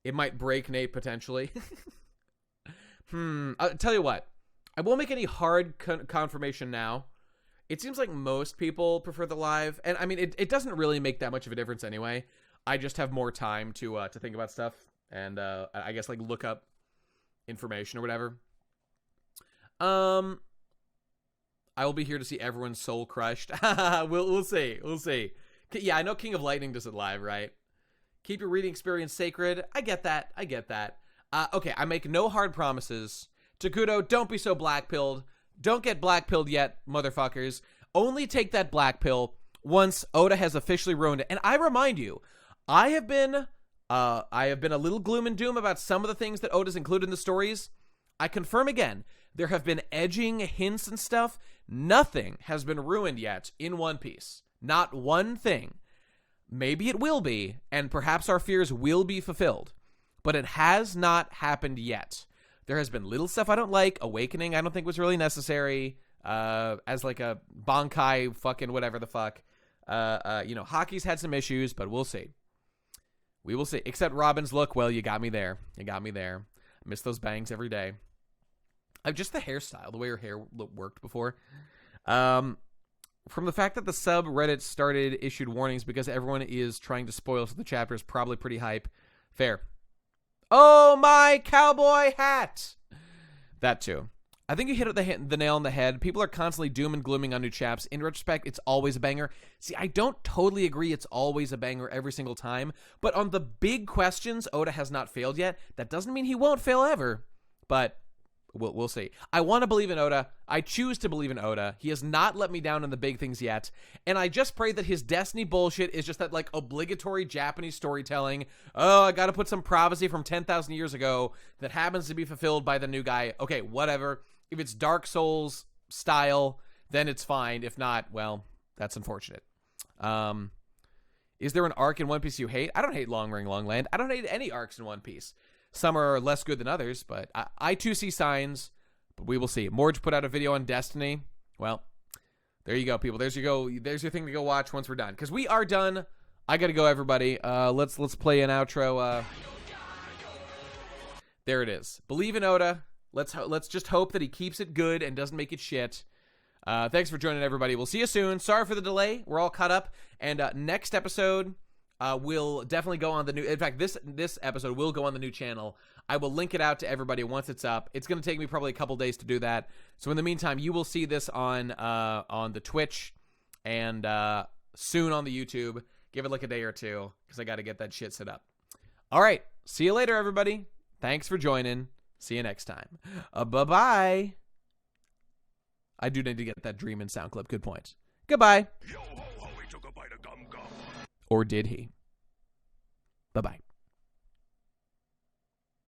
It might break Nate potentially. I'll tell you what. I won't make any hard confirmation now. It seems like most people prefer the live, and I mean, it doesn't really make that much of a difference anyway. I just have more time to think about stuff, and I guess like look up information or whatever. I will be here to see everyone's soul crushed. We'll see. Yeah, I know King of Lightning does it live, right? Keep your reading experience sacred. I get that. Okay, I make no hard promises. Takudo, don't be so black-pilled. Don't get black-pilled yet, motherfuckers. Only take that black pill once Oda has officially ruined it. And I remind you, I have been a little gloom and doom about some of the things that Oda's included in the stories. I confirm again, there have been edging hints and stuff. Nothing has been ruined yet in One Piece. Not one thing. Maybe it will be, and perhaps our fears will be fulfilled. But it has not happened yet. There has been little stuff I don't like. Awakening I don't think was really necessary. As like a Bankai fucking whatever the fuck. You know, Haki's had some issues, but we'll see. We will see. Except Robin's look, well, you got me there. I miss those bangs every day. Just the hairstyle, the way her hair worked before. From the fact that the subreddit started issued warnings because everyone is trying to spoil, so the chapter is probably pretty hype. Fair. Oh, my cowboy hat! That too. I think you hit the nail on the head. People are constantly doom and glooming on new chaps. In retrospect, it's always a banger. See, I don't totally agree it's always a banger every single time, but on the big questions, Oda has not failed yet. That doesn't mean he won't fail ever, but we'll see. I want to believe in Oda. I choose to believe in Oda. He has not let me down on the big things yet, and I just pray that his Destiny bullshit is just that, like, obligatory Japanese storytelling. Oh, I gotta put some prophecy from 10,000 years ago that happens to be fulfilled by the new guy. Okay, whatever. If it's Dark Souls style, then it's fine. If not, well, that's unfortunate. Is there an arc in One Piece you hate? I don't hate Long Ring Long Land. I don't hate any arcs in One Piece. Some are less good than others, but I too see signs, but we will see. Morge put out a video on Destiny. Well, there you go, people. There's your thing to go watch once we're done. Because we are done. I gotta go, everybody. Let's play an outro. There it is. Believe in Oda. Let's just hope that he keeps it good and doesn't make it shit. Thanks for joining, everybody. We'll see you soon. Sorry for the delay. We're all caught up. And next episode, we'll definitely go on the new... In fact, this episode will go on the new channel. I will link it out to everybody once it's up. It's going to take me probably a couple days to do that. So in the meantime, you will see this on the Twitch and soon on the YouTube. Give it like a day or two because I got to get that shit set up. All right. See you later, everybody. Thanks for joining. See you next time. Bye-bye. I do need to get that dream and sound clip. Good point. Goodbye. Yo ho ho, he took a bite of gum gum. Or did he? Bye-bye.